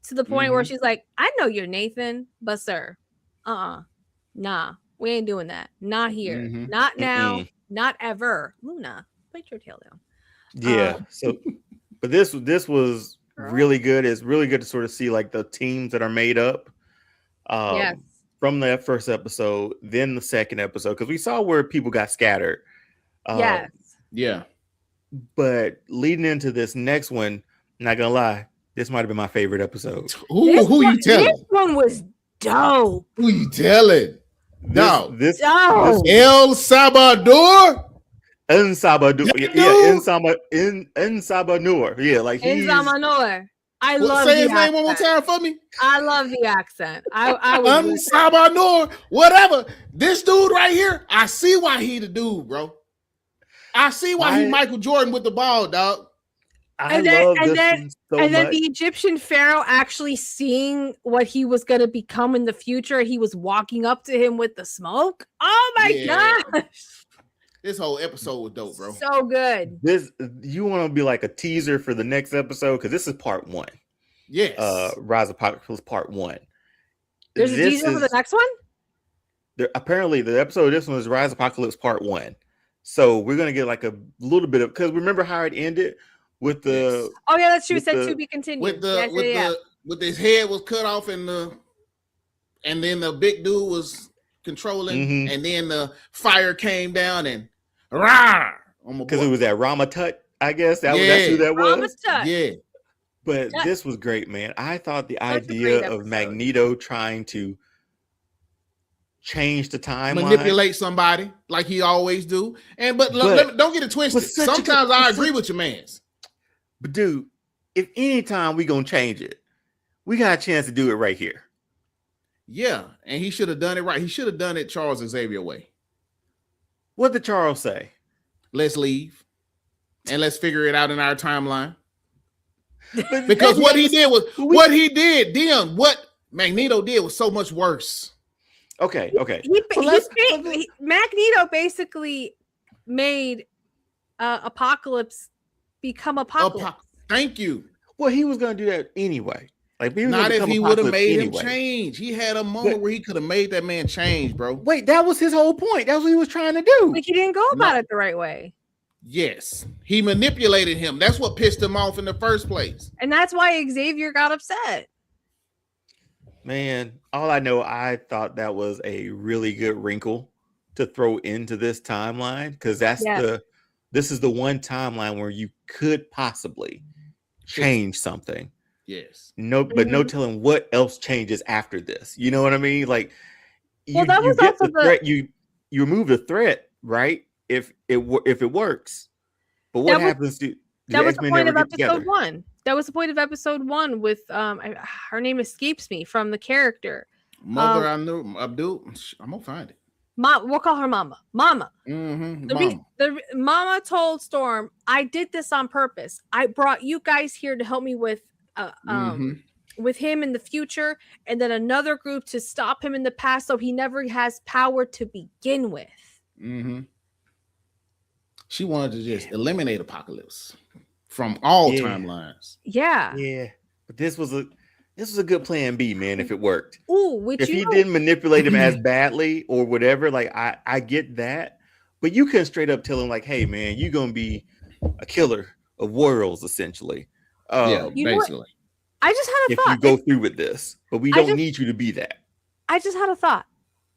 to the point where she's like, "I know you're Nathan, but sir, nah, we ain't doing that. Not here. Not now. Not ever. Luna, put your tail down."
Yeah. But this was really good. It's really good to sort of see like the teams that are made up. From that first episode, then the second episode, because we saw where people got scattered.
Yeah.
But leading into this next one, not gonna lie, this might have been my favorite episode.
Who you telling?
This one was dope.
Who you telling? This
El
Salvador.
En Salvador. En Salvador. Yeah, like
he's En Salvador. I love
say his name one more time for me.
I love the accent. I
Salvador, whatever. This dude right here, I see why he the dude, bro. I see why he Michael Jordan with the ball, dog.
And then the Egyptian pharaoh actually seeing what he was going to become in the future. He was walking up to him with the smoke. Oh my gosh.
This whole episode was dope, bro.
So good.
You want to be like a teaser for the next episode because this is part 1.
Yes.
Rise of Apocalypse part 1.
There's a teaser for the next one?
Apparently, the episode of this one is Rise of Apocalypse part 1. So we're gonna get like a little bit of because remember how it ended with the.
Oh yeah, that's true. It said to be continued.
With his head was cut off and then the big dude was controlling, and then the fire came down and
because it was that Ramatut, I guess that's who that was.
Ramatut.
Yeah.
But this was great, man. I thought the idea of Magneto trying to change the timeline,
manipulate somebody like he always do, but don't get it twisted. Sometimes I agree with your mans.
But dude, if anytime we gonna change it, we got a chance to do it right here.
Yeah, and he should have done it right. He should have done it Charles Xavier way.
What did Charles say?
Let's leave and let's figure it out in our timeline. Because what he did what Magneto did was so much worse.
Okay.
Magneto basically made Apocalypse become Apocalypse.
Thank you.
Well, he was going to do that anyway. Like,
not if he would have made him change. He had a moment where he could have made that man change, bro.
Wait, that was his whole point. That's what he was trying to do.
But he didn't go about it the right way.
Yes, he manipulated him. That's what pissed him off in the first place.
And that's why Xavier got upset.
Man, all I know, I thought that was a really good wrinkle to throw into this timeline, because this is the one timeline where you could possibly change something.
Yes.
But no telling what else changes after this. You know what I mean? Like, you get the threat. You remove the threat, right? If it works, but what happens to
that was the point of episode 1. That was the point of episode 1 with her name escapes me from the character.
Mother Abdul. I'm gonna find it.
We'll call her Mama. Mama.
Mama.
Mama told Storm, "I did this on purpose. I brought you guys here to help me with him in the future, and then another group to stop him in the past, so he never has power to begin with."
She wanted to just eliminate Apocalypse from all timelines.
Yeah. But this was a good plan B, man, if it worked.
If
he didn't manipulate him as badly or whatever, like I get that. But you couldn't straight up tell him, like, hey man, you're gonna be a killer of worlds, essentially.
Basically.
I just had a thought.
If you go through with this, but we don't need you to be that.
I just had a thought.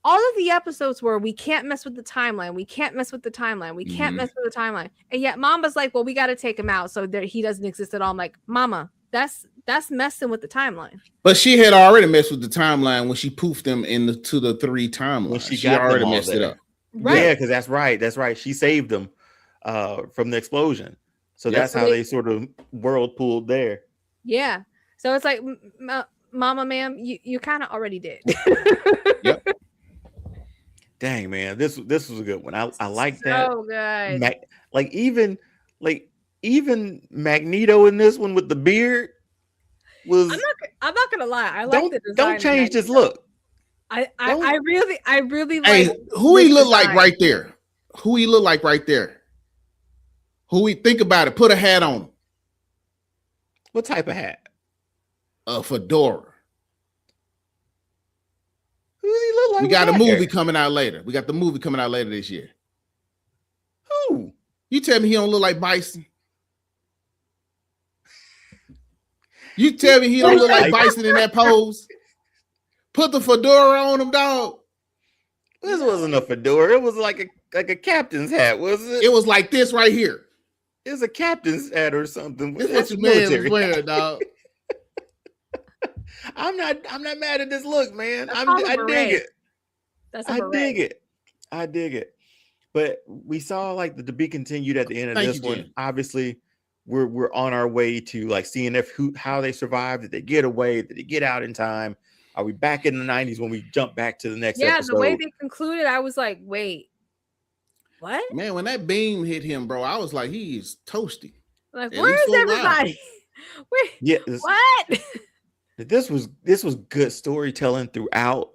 All of the episodes where we can't mess with the timeline, we can't mess with the timeline, we can't mess with the timeline, and yet Mama's like, well, we got to take him out so that he doesn't exist at all. I'm like, Mama, that's messing with the timeline.
But she had already messed with the timeline when she poofed them to the 3 timelines. When she already messed it up.
Right. Yeah, because that's right. She saved them from the explosion. So that's how they sort of whirlpooled there.
Yeah. So it's like, Mama, ma'am, you kind of already did.
Yep.
Dang, man, this was a good one. I like that.
So good.
Even Magneto in this one with the beard was.
I'm not gonna lie. I like the design.
Don't change this look.
I really like.
Hey, who he look like right there? Who he look like right there? Who we think about it? Put a hat on.
What type of hat?
A fedora.
Who does he look like?
We got a movie coming out later. We got the movie coming out later this year.
Who?
You tell me he don't look like Bison? You tell me he don't look like Bison in that pose? Put the fedora on him, dog.
This wasn't a fedora. It was like a captain's hat, was it?
It was like this right here.
It's a captain's hat or something.
This what your man was wearing, dog.
I'm not mad at this look, man. I dig it. I dig it. But we saw like the to be continued at the end of this one. Jim. Obviously, we're on our way to like seeing how they survived. Did they get away? Did they get out in time? Are we back in the 90s when we jump back to the next episode?
The way they concluded, I was like, wait, what?
Man, when that beam hit him, bro, I was like, he's toasty.
Like, where is everybody? What?
This was good storytelling throughout.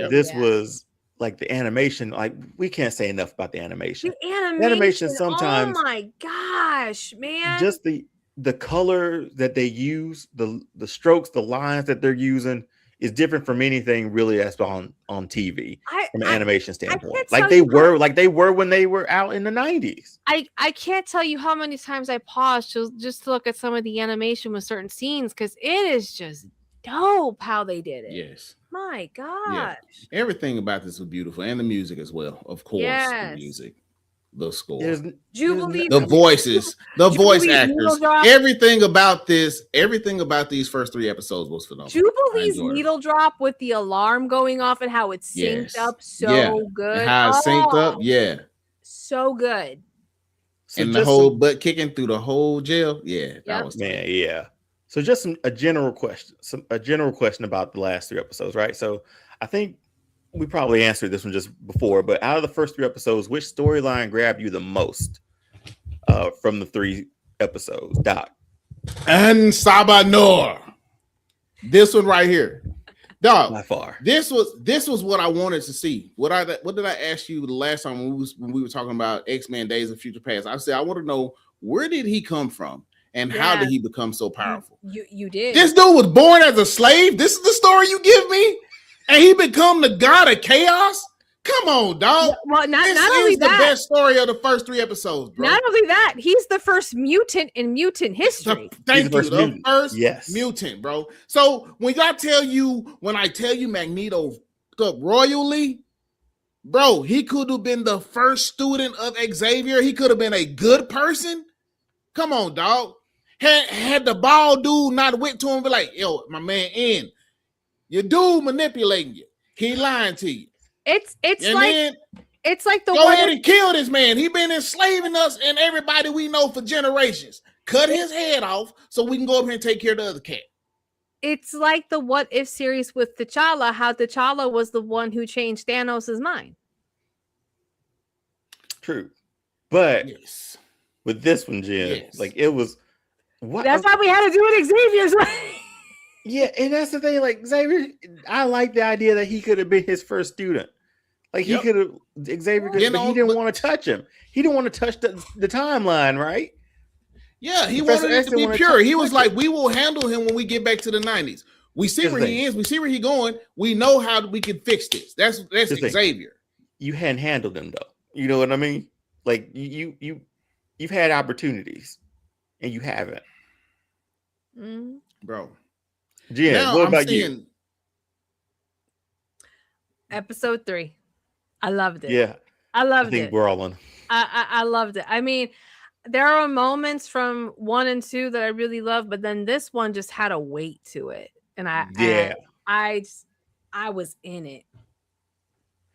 This was like the animation. Like, we can't say enough about the animation.
The animation
sometimes.
Oh my gosh, man!
Just the color that they use, the strokes, the lines that they're using is different from anything really that's on TV from an animation standpoint. Like they were when they were out in the 90s.
I can't tell you how many times I paused just to look at some of the animation with certain scenes because it is just dope how they did it.
Yes.
My gosh.
Yeah. Everything about this was beautiful, and the music as well. Of course, the music, the score,
Jubilee,
the voices, the voice actors, everything about these first 3 episodes was phenomenal.
Jubilee's needle drop with the alarm going off and how it's synced up so good.
And how it's synced up,
so good.
So and the whole butt kicking through the whole jail, that was
So just a general question about the last 3 episodes, right? So I think we probably answered this one just before, but out of the first 3 episodes, which storyline grabbed you the most from the 3 episodes, Doc?
And Sabanor. This one right here. Dog,
by far.
This was what I wanted to see. What did I ask you the last time when we were talking about X-Men Days of Future Past? I said I want to know, where did he come from? And how did he become so powerful?
You did.
This dude was born as a slave. This is the story you give me, and he become the god of chaos. Come on, dog.
Well, not
this
only
is
that,
the best story of the first 3 episodes, bro.
Not only that, he's the first mutant in mutant history.
Thank you, the first mutant, bro. So when I tell you Magneto up royally, bro, he could have been the first student of Xavier. He could have been a good person. Come on, dog. Had the bald dude not went to him, be like, yo, my man, your dude manipulating you. He lying to you.
It's like the
go ahead and kill this man. He been enslaving us and everybody we know for generations. Cut his head off so we can go up here and take care of the other cat.
It's like the What If series with T'Challa, how T'Challa was the one who changed Thanos' mind.
True. But with this one, Jen, like it was
what that's why we had to do it Xavier's way.
Yeah, and that's the thing. Like Xavier, I like the idea that he could have been his first student. Like he could have Xavier, but he didn't want to touch him. He didn't want to touch the timeline, right?
Yeah, he wanted it to be pure. He was like, "We will handle him when we get back to the 90s. We see where he is. We see where he's going. We know how we can fix this." That's Xavier.
You hadn't handled him though. You know what I mean? Like you've had opportunities, and you haven't,
bro.
Jen,
now
what about you?
Episode 3. I loved it.
Yeah.
I
think we're all on.
I loved it. I mean, there are moments from 1 and 2 that I really love, but then this one just had a weight to it. And I was in it.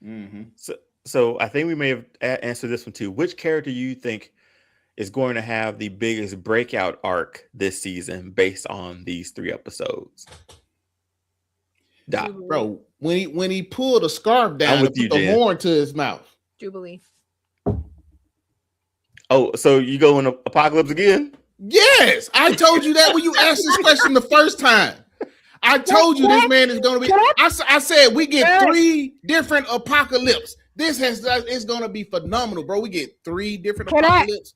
Mm-hmm. So I think we may have answered this one too. Which character you think is going to have the biggest breakout arc this season based on these 3 episodes? Doc.
Bro, when he pulled a scarf down and put the horn to his mouth.
Jubilee.
Oh, so you go in Apocalypse again?
Yes, I told you that when you asked this question the first time. I told you this man is going to be. I said we get 3 different Apocalypse. This is going to be phenomenal, bro. We get 3 different Apocalypse.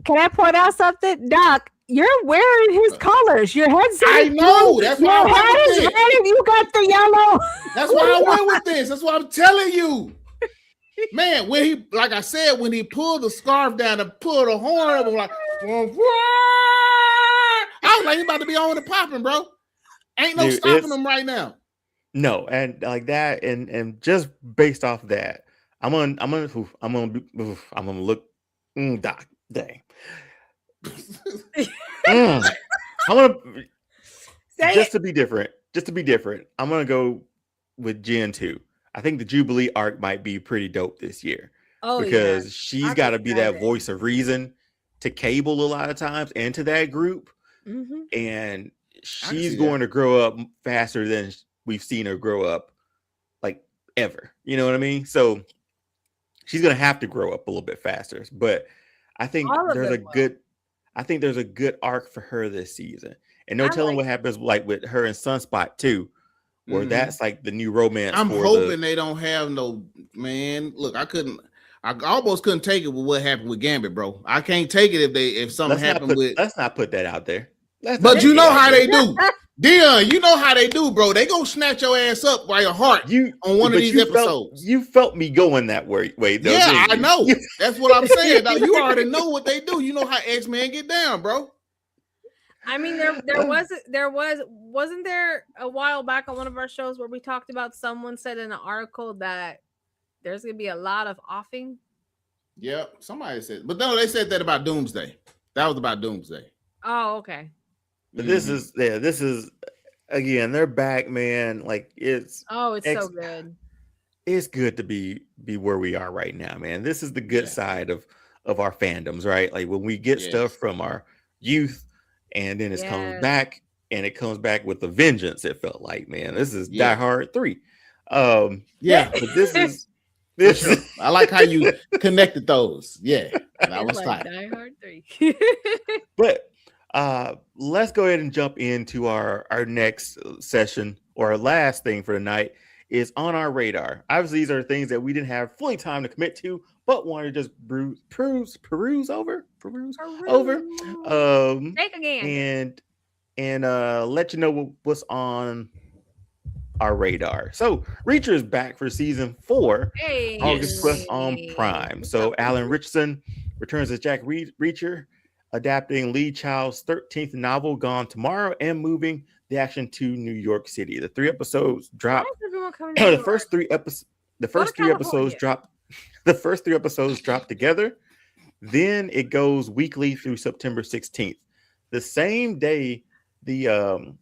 Can I point out something, Doc? You're wearing his colors. Your head's
I know. That's why
your head is red and you got the yellow.
That's why I went with this. That's what I'm telling you. Man, when he, like I said, when he pulled the scarf down and pulled the horn up, I'm like, I was like, he about to be on and popping, bro. Ain't no stopping him right now.
No, and like that, and just based off that, I'm gonna look, Doc, dang. I'm gonna to be different. I'm gonna go with Gen 2. I think the Jubilee arc might be pretty dope this year. Because she's got to be that voice of reason to Cable a lot of times and to that group, and she's going to grow up faster than we've seen her grow up, like ever. You know what I mean? So she's gonna have to grow up a little bit faster. But I think there's a good arc for her this season, and no telling what happens like with her and Sunspot too, where that's like the new romance.
I'm hoping they don't have no man. Look, I almost couldn't take it with what happened with Gambit, bro. I can't take it if something happened with.
Let's not put that out there.
But you know how they do, Dion. You know how they do, bro. They gonna snatch your ass up by your heart on one of these episodes.
You felt me going that way, though.
Yeah, I know. That's what I'm saying. Now, you already know what they do. You know how X-Men get down, bro.
I mean, wasn't there a while back on one of our shows where we talked about someone said in an article that there's gonna be a lot of offing.
Yeah, somebody said, but no, they said that about Doomsday. That was about Doomsday.
Oh, okay.
But this is again, they're back, man. Like it's
so good.
It's good to be where we are right now, man. This is the good side of our fandoms, right? Like when we get stuff from our youth and then it comes back and it comes back with a vengeance, it felt like, man. This is Die Hard 3. But this is
I like how you connected those. Yeah. That was
like Die Hard 3.
But let's go ahead and jump into our next session, or our last thing for the night is on our radar. Obviously, these are things that we didn't have fully time to commit to, but wanted to just peruse over.
Take again.
And let you know what's on our radar. So Reacher is back for season 4, August 12th on Prime. So Alan Richardson returns as Jack Reacher, adapting Lee Child's 13th novel, Gone Tomorrow, and moving the action to New York City. The 3 episodes dropped. The first 3 episodes dropped. The first 3 episodes dropped together. Then it goes weekly through September 16th. The same day, the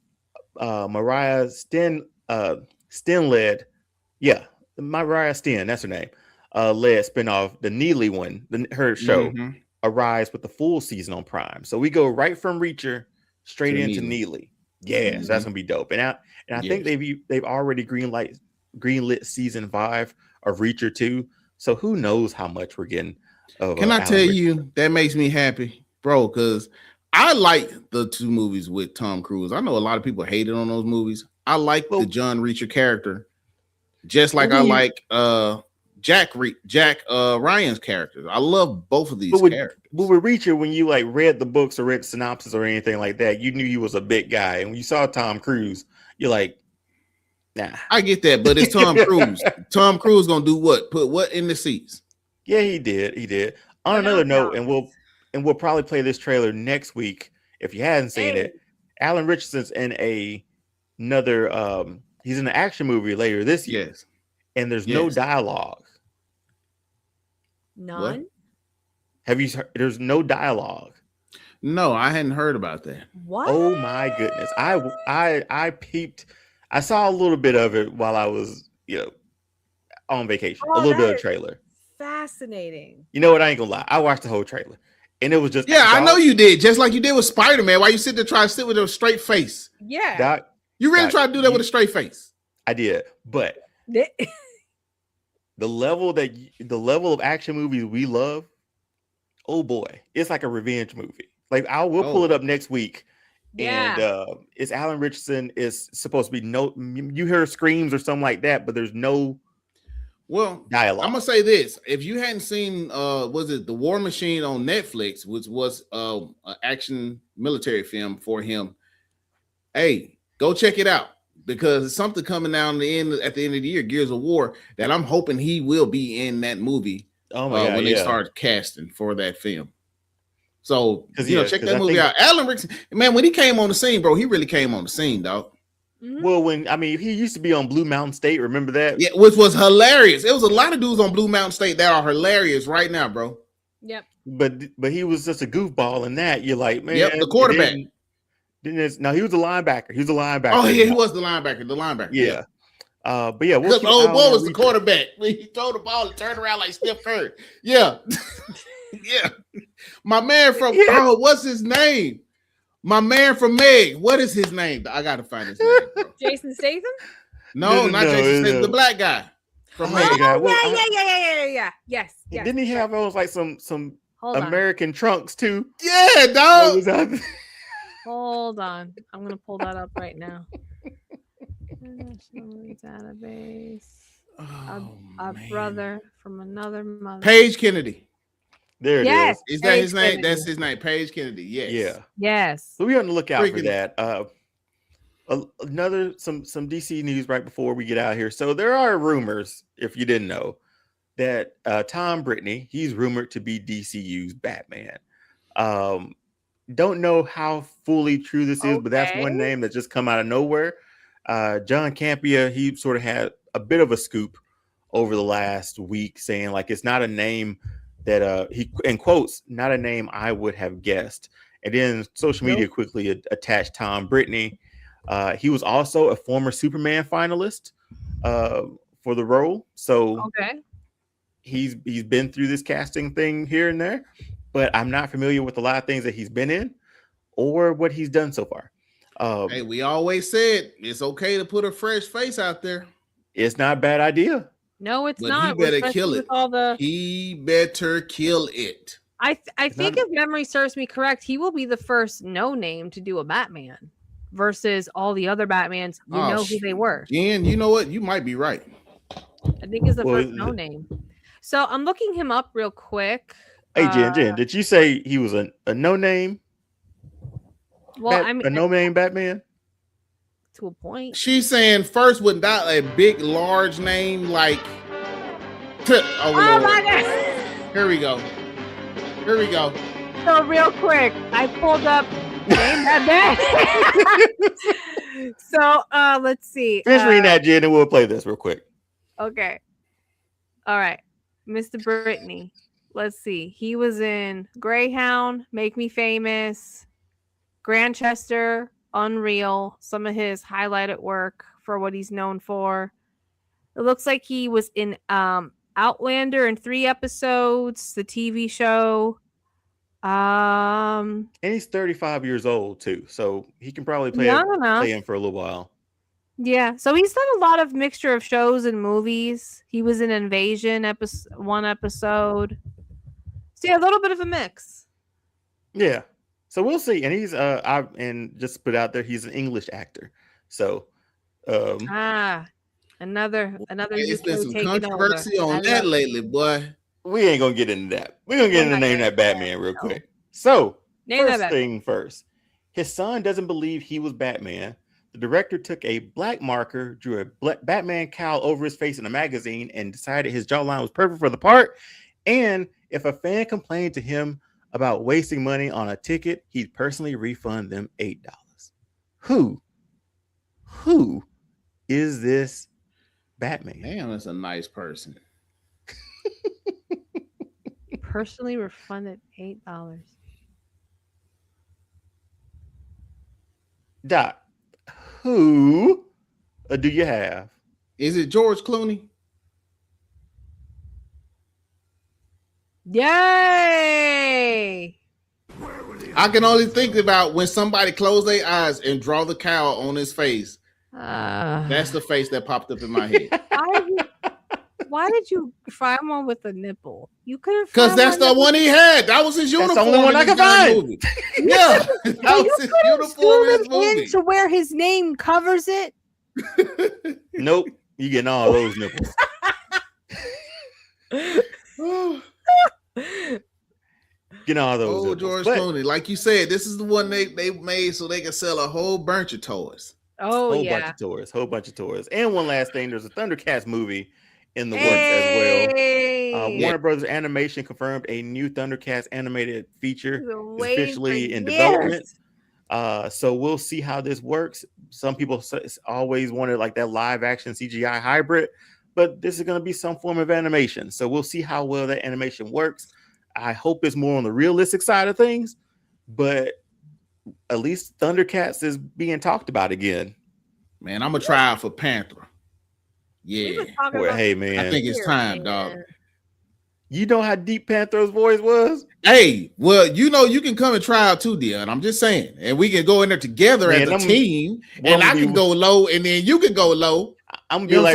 Mariah Sten led, Mariah Sten, that's her name, led spinoff, the Neely one, her show, arrives with the full season on Prime. So we go right from Reacher straight into Neely. Yeah, so that's gonna be dope. And I think they've already greenlit season 5 of Reacher 2. So who knows how much we're getting of
Can I tell you, that makes me happy, bro, because I like the 2 movies with Tom Cruise. I know a lot of people hated on those movies. I like the John Reacher character, just like I like Jack Ryan's characters. I love both of these characters.
But with Reacher, when you like read the books or read the synopsis or anything like that, you knew he was a big guy. And when you saw Tom Cruise, you're like, nah.
I get that, but it's Tom Cruise. Tom Cruise gonna do what? Put what in the seats?
Yeah, he did. On another note, and we'll probably play this trailer next week if you hadn't seen it. Alan Richardson's in another he's in an action movie later this year.
Yes.
And there's no dialogue.
None. What?
Have you heard? There's no dialogue.
No, I hadn't heard about that.
What?
Oh my goodness. I peeped. I saw a little bit of it while I was, on vacation. A little bit of the trailer.
Fascinating.
You know what? I ain't gonna lie. I watched the whole trailer. And it was just
I know you did, just like you did with Spider-Man. Why you sit there trying to sit with a straight face?
Yeah.
You really try to do that with a straight face.
I did, but the level of action movies we love, oh boy, it's like a revenge movie. Like we'll pull it up next week.
Yeah.
And it's Alan Richardson is supposed to be you hear screams or something like that, but there's no dialogue.
I'm gonna say this: if you hadn't seen, was it The War Machine on Netflix, which was an action military film for him? Hey, go check it out because it's something coming down at the end of the year, Gears of War, that I'm hoping he will be in that movie. Oh my God, when they start casting for that film. So check that movie out. Alan Richardson, man, when he came on the scene, bro, he really came on the scene, dog.
Well, he used to be on Blue Mountain State, remember that?
Yeah, which was hilarious. It was a lot of dudes on Blue Mountain State that are hilarious right now, bro.
Yep.
But he was just a goofball in that. You're like, man,
the quarterback.
No, he was a linebacker. He was a linebacker.
Oh yeah, he was the linebacker.
Yeah. But yeah,
because old boy was the quarterback. He throw the ball and turn around like Steph Curry. Yeah. Yeah. My man from what's his name? My man from Meg. What is his name? I gotta find his name, bro.
Jason Statham?
No, not Jason Statham, the black guy from Meg.
Yeah. Yes.
Didn't he have those like some American trunks too?
Yeah, dog.
Hold on. I'm gonna pull that up right now. Database. A brother from another mother.
Paige Kennedy.
There it is.
Is that his name? That's his name, Paige Kennedy. Yes.
Yeah.
Yes.
So we on the lookout for that. Another some DC news right before we get out here. So there are rumors, if you didn't know, that Tom Brittney, he's rumored to be DCU's Batman. Don't know how fully true this is, but that's one name that just come out of nowhere. John Campea, he sort of had a bit of a scoop over the last week, saying like it's not a name that he in quotes, not a name I would have guessed. And then social media quickly attached Tom Brittney. He was also a former Superman finalist for the role. So he's been through this casting thing here and there, but I'm not familiar with a lot of things that he's been in or what he's done so far.
Hey, we always said it's okay to put a fresh face out there.
It's not a bad idea.
No, it's not.
He better kill it. He better kill it.
I think if memory serves me correct, he will be the first no name to do a Batman. versus all the other Batmans. We know who they were.
Jen, you know what? You might be right.
I think it's the first no name. So I'm looking him up real quick.
Hey, Jen, did you say he was a no name?
Well,
a no name Batman?
To a point.
She's saying first without a big, large name like. Oh my God! Here we go.
So real quick, I pulled up name Batman. So let's see.
Finish reading that, Jen, and we'll play this real quick.
Okay. All right, Mr. Brittany. Let's see. He was in Greyhound, Make Me Famous, Grantchester, Unreal, some of his highlighted work for what he's known for. It looks like he was in Outlander in 3 episodes, the TV show.
And he's 35 years old too, so he can probably play in for a little while.
Yeah, so he's done a lot of mixture of shows and movies. He was in Invasion one episode. So yeah, a little bit of a mix.
Yeah. So we'll see. And he's and just put out there, he's an English actor. So
another
it's been some controversy on that lately, boy.
We ain't gonna get into that. We're gonna get into name that Batman real quick. So first thing first, his son doesn't believe he was Batman. The director took a black marker, drew a Batman cowl over his face in a magazine, and decided his jawline was perfect for the part. And if a fan complained to him about wasting money on a ticket, he'd personally refund them $8. Who is this Batman?
Damn, that's a nice person.
Personally refunded $8.
Doc, who do you have?
Is it George Clooney?
Yay!
I can only think about when somebody closed their eyes and draw the cowl on his face. That's the face that popped up in my head.
Why did you find one with a nipple? You could have,
because that's the one he had. That was his uniform.
That's the only one I could find.
Yeah, that was his uniform in his movie.
To where his name covers it.
Nope, you getting all those nipples. Get all those.
Oh, George Clooney, like you said, this is the one they made so they can sell a whole bunch of toys.
Oh,
whole bunch of toys. And one last thing, there's a ThunderCats movie in the works as well. Warner Brothers Animation confirmed a new ThunderCats animated feature is officially in development. So we'll see how this works. Some people always wanted like that live action CGI hybrid, but this is going to be some form of animation. So we'll see how well that animation works. I hope it's more on the realistic side of things, but at least ThunderCats is being talked about again.
Man, I'm gonna try out for Panther. Yeah.
Well, hey man,
I think it's time, dog.
You know how deep Panther's voice was?
Hey, well, you know you can come and try out too, Dion. I'm just saying, and we can go in there together as a team, and I can go low, and then you can go low.
I'm gonna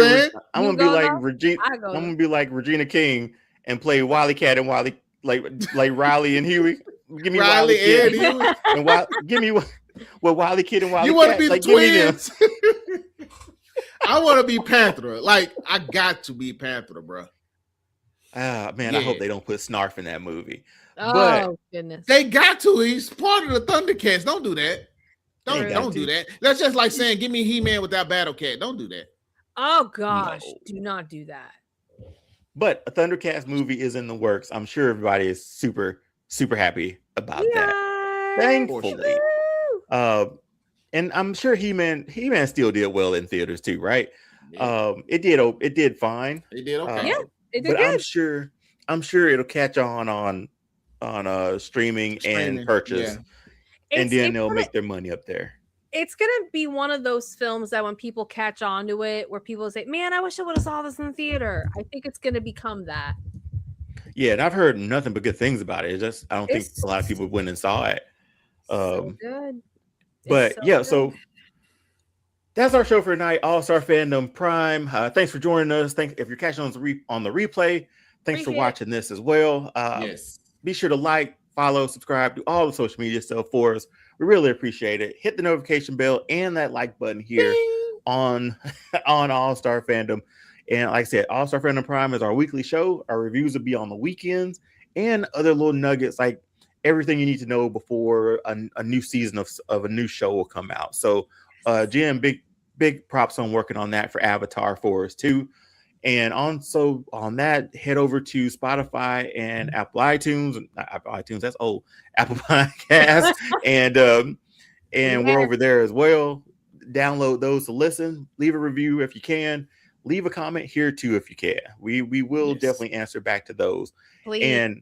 be like Regina King and play Wily Cat and Wily like Riley and Huey. Give me Riley and Huey, and give me Wily Kid and Wily.
You want to be the twins? I want to be Panther. Like I got to be Panther, bro.
Man, I hope they don't put Snarf in that movie.
Oh goodness,
they got to. He's part of the ThunderCats. Don't do that. Don't do that. That's just like saying, "Give me He-Man without Battle Cat." Don't do that.
Oh gosh, do not do that.
But a ThunderCats movie is in the works. I'm sure everybody is super, super happy about that. Thankfully. And I'm sure He-Man still did well in theaters too, right? Yeah. It did fine.
It did okay.
Yeah, it did
but
good.
I'm sure it'll catch on streaming and purchase. Yeah. And then they'll make their money up there.
It's gonna be one of those films that when people catch on to it, where people say, "Man, I wish I would have saw this in the theater." I think it's gonna become that.
Yeah, and I've heard nothing but good things about it. It's just I don't think a lot of people went and saw it.
So good.
But so that's our show for tonight. All-Star Fandom Prime. Thanks for joining us. Thanks if you're catching on the replay. Thanks for watching this as well.
Yes.
Be sure to like, follow, subscribe, do all the social media stuff for us. We really appreciate it. Hit the notification bell and that like button here on All-Star Fandom. And like I said, All-Star Fandom Prime is our weekly show. Our reviews will be on the weekends and other little nuggets like everything you need to know before a new season of a new show will come out. So Jim, big props on working on that for Avatar for us too. And also on that, head over to Spotify and Apple iTunes. Not Apple iTunes, that's old. Apple Podcasts. and we're over there as well. Download those to listen. Leave a review if you can. Leave a comment here too if you can. We will definitely answer back to those. Please.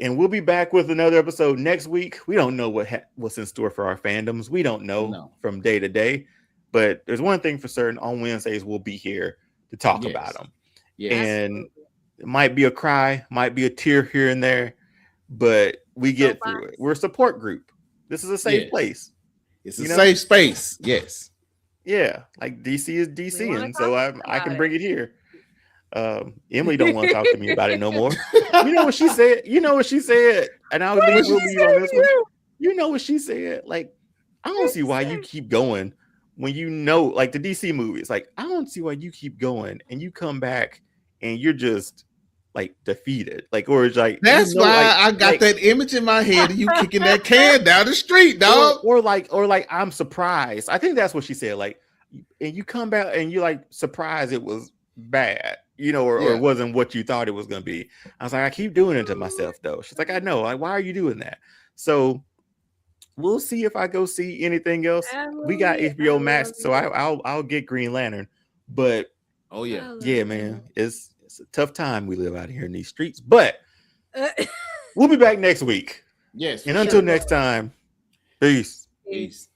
And we'll be back with another episode next week. We don't know what's in store for our fandoms. We don't know from day to day. But there's one thing for certain. On Wednesdays, we'll be here to talk about them. Yes. And it might be a cry, might be a tear here and there, but we get through it. We're a support group. This is a safe place.
It's a safe space. Yes.
Yeah. Like DC is DC, and so I can bring it here. Emily don't want to talk to me about it no more. You know what she said? And I will leave on this one. You know what she said? Like, I don't see why you keep going when you know, like the DC movies. Like, I don't see why you keep going and you come back and you're just like defeated. Like, or it's like
that's why I got that image in my head of you kicking that can down the street, dog.
Or like I'm surprised. I think that's what she said. Like, and you come back and you're like surprised it was bad. Or it wasn't what you thought it was going to be. I was like, I keep doing it to myself, though. She's like, I know. Like, why are you doing that? So we'll see if I go see anything else. We got HBO Max, so I'll get Green Lantern. But yeah, man, it's a tough time we live out here in these streets. But we'll be back next week.
Yes.
And until next time, peace.
Peace.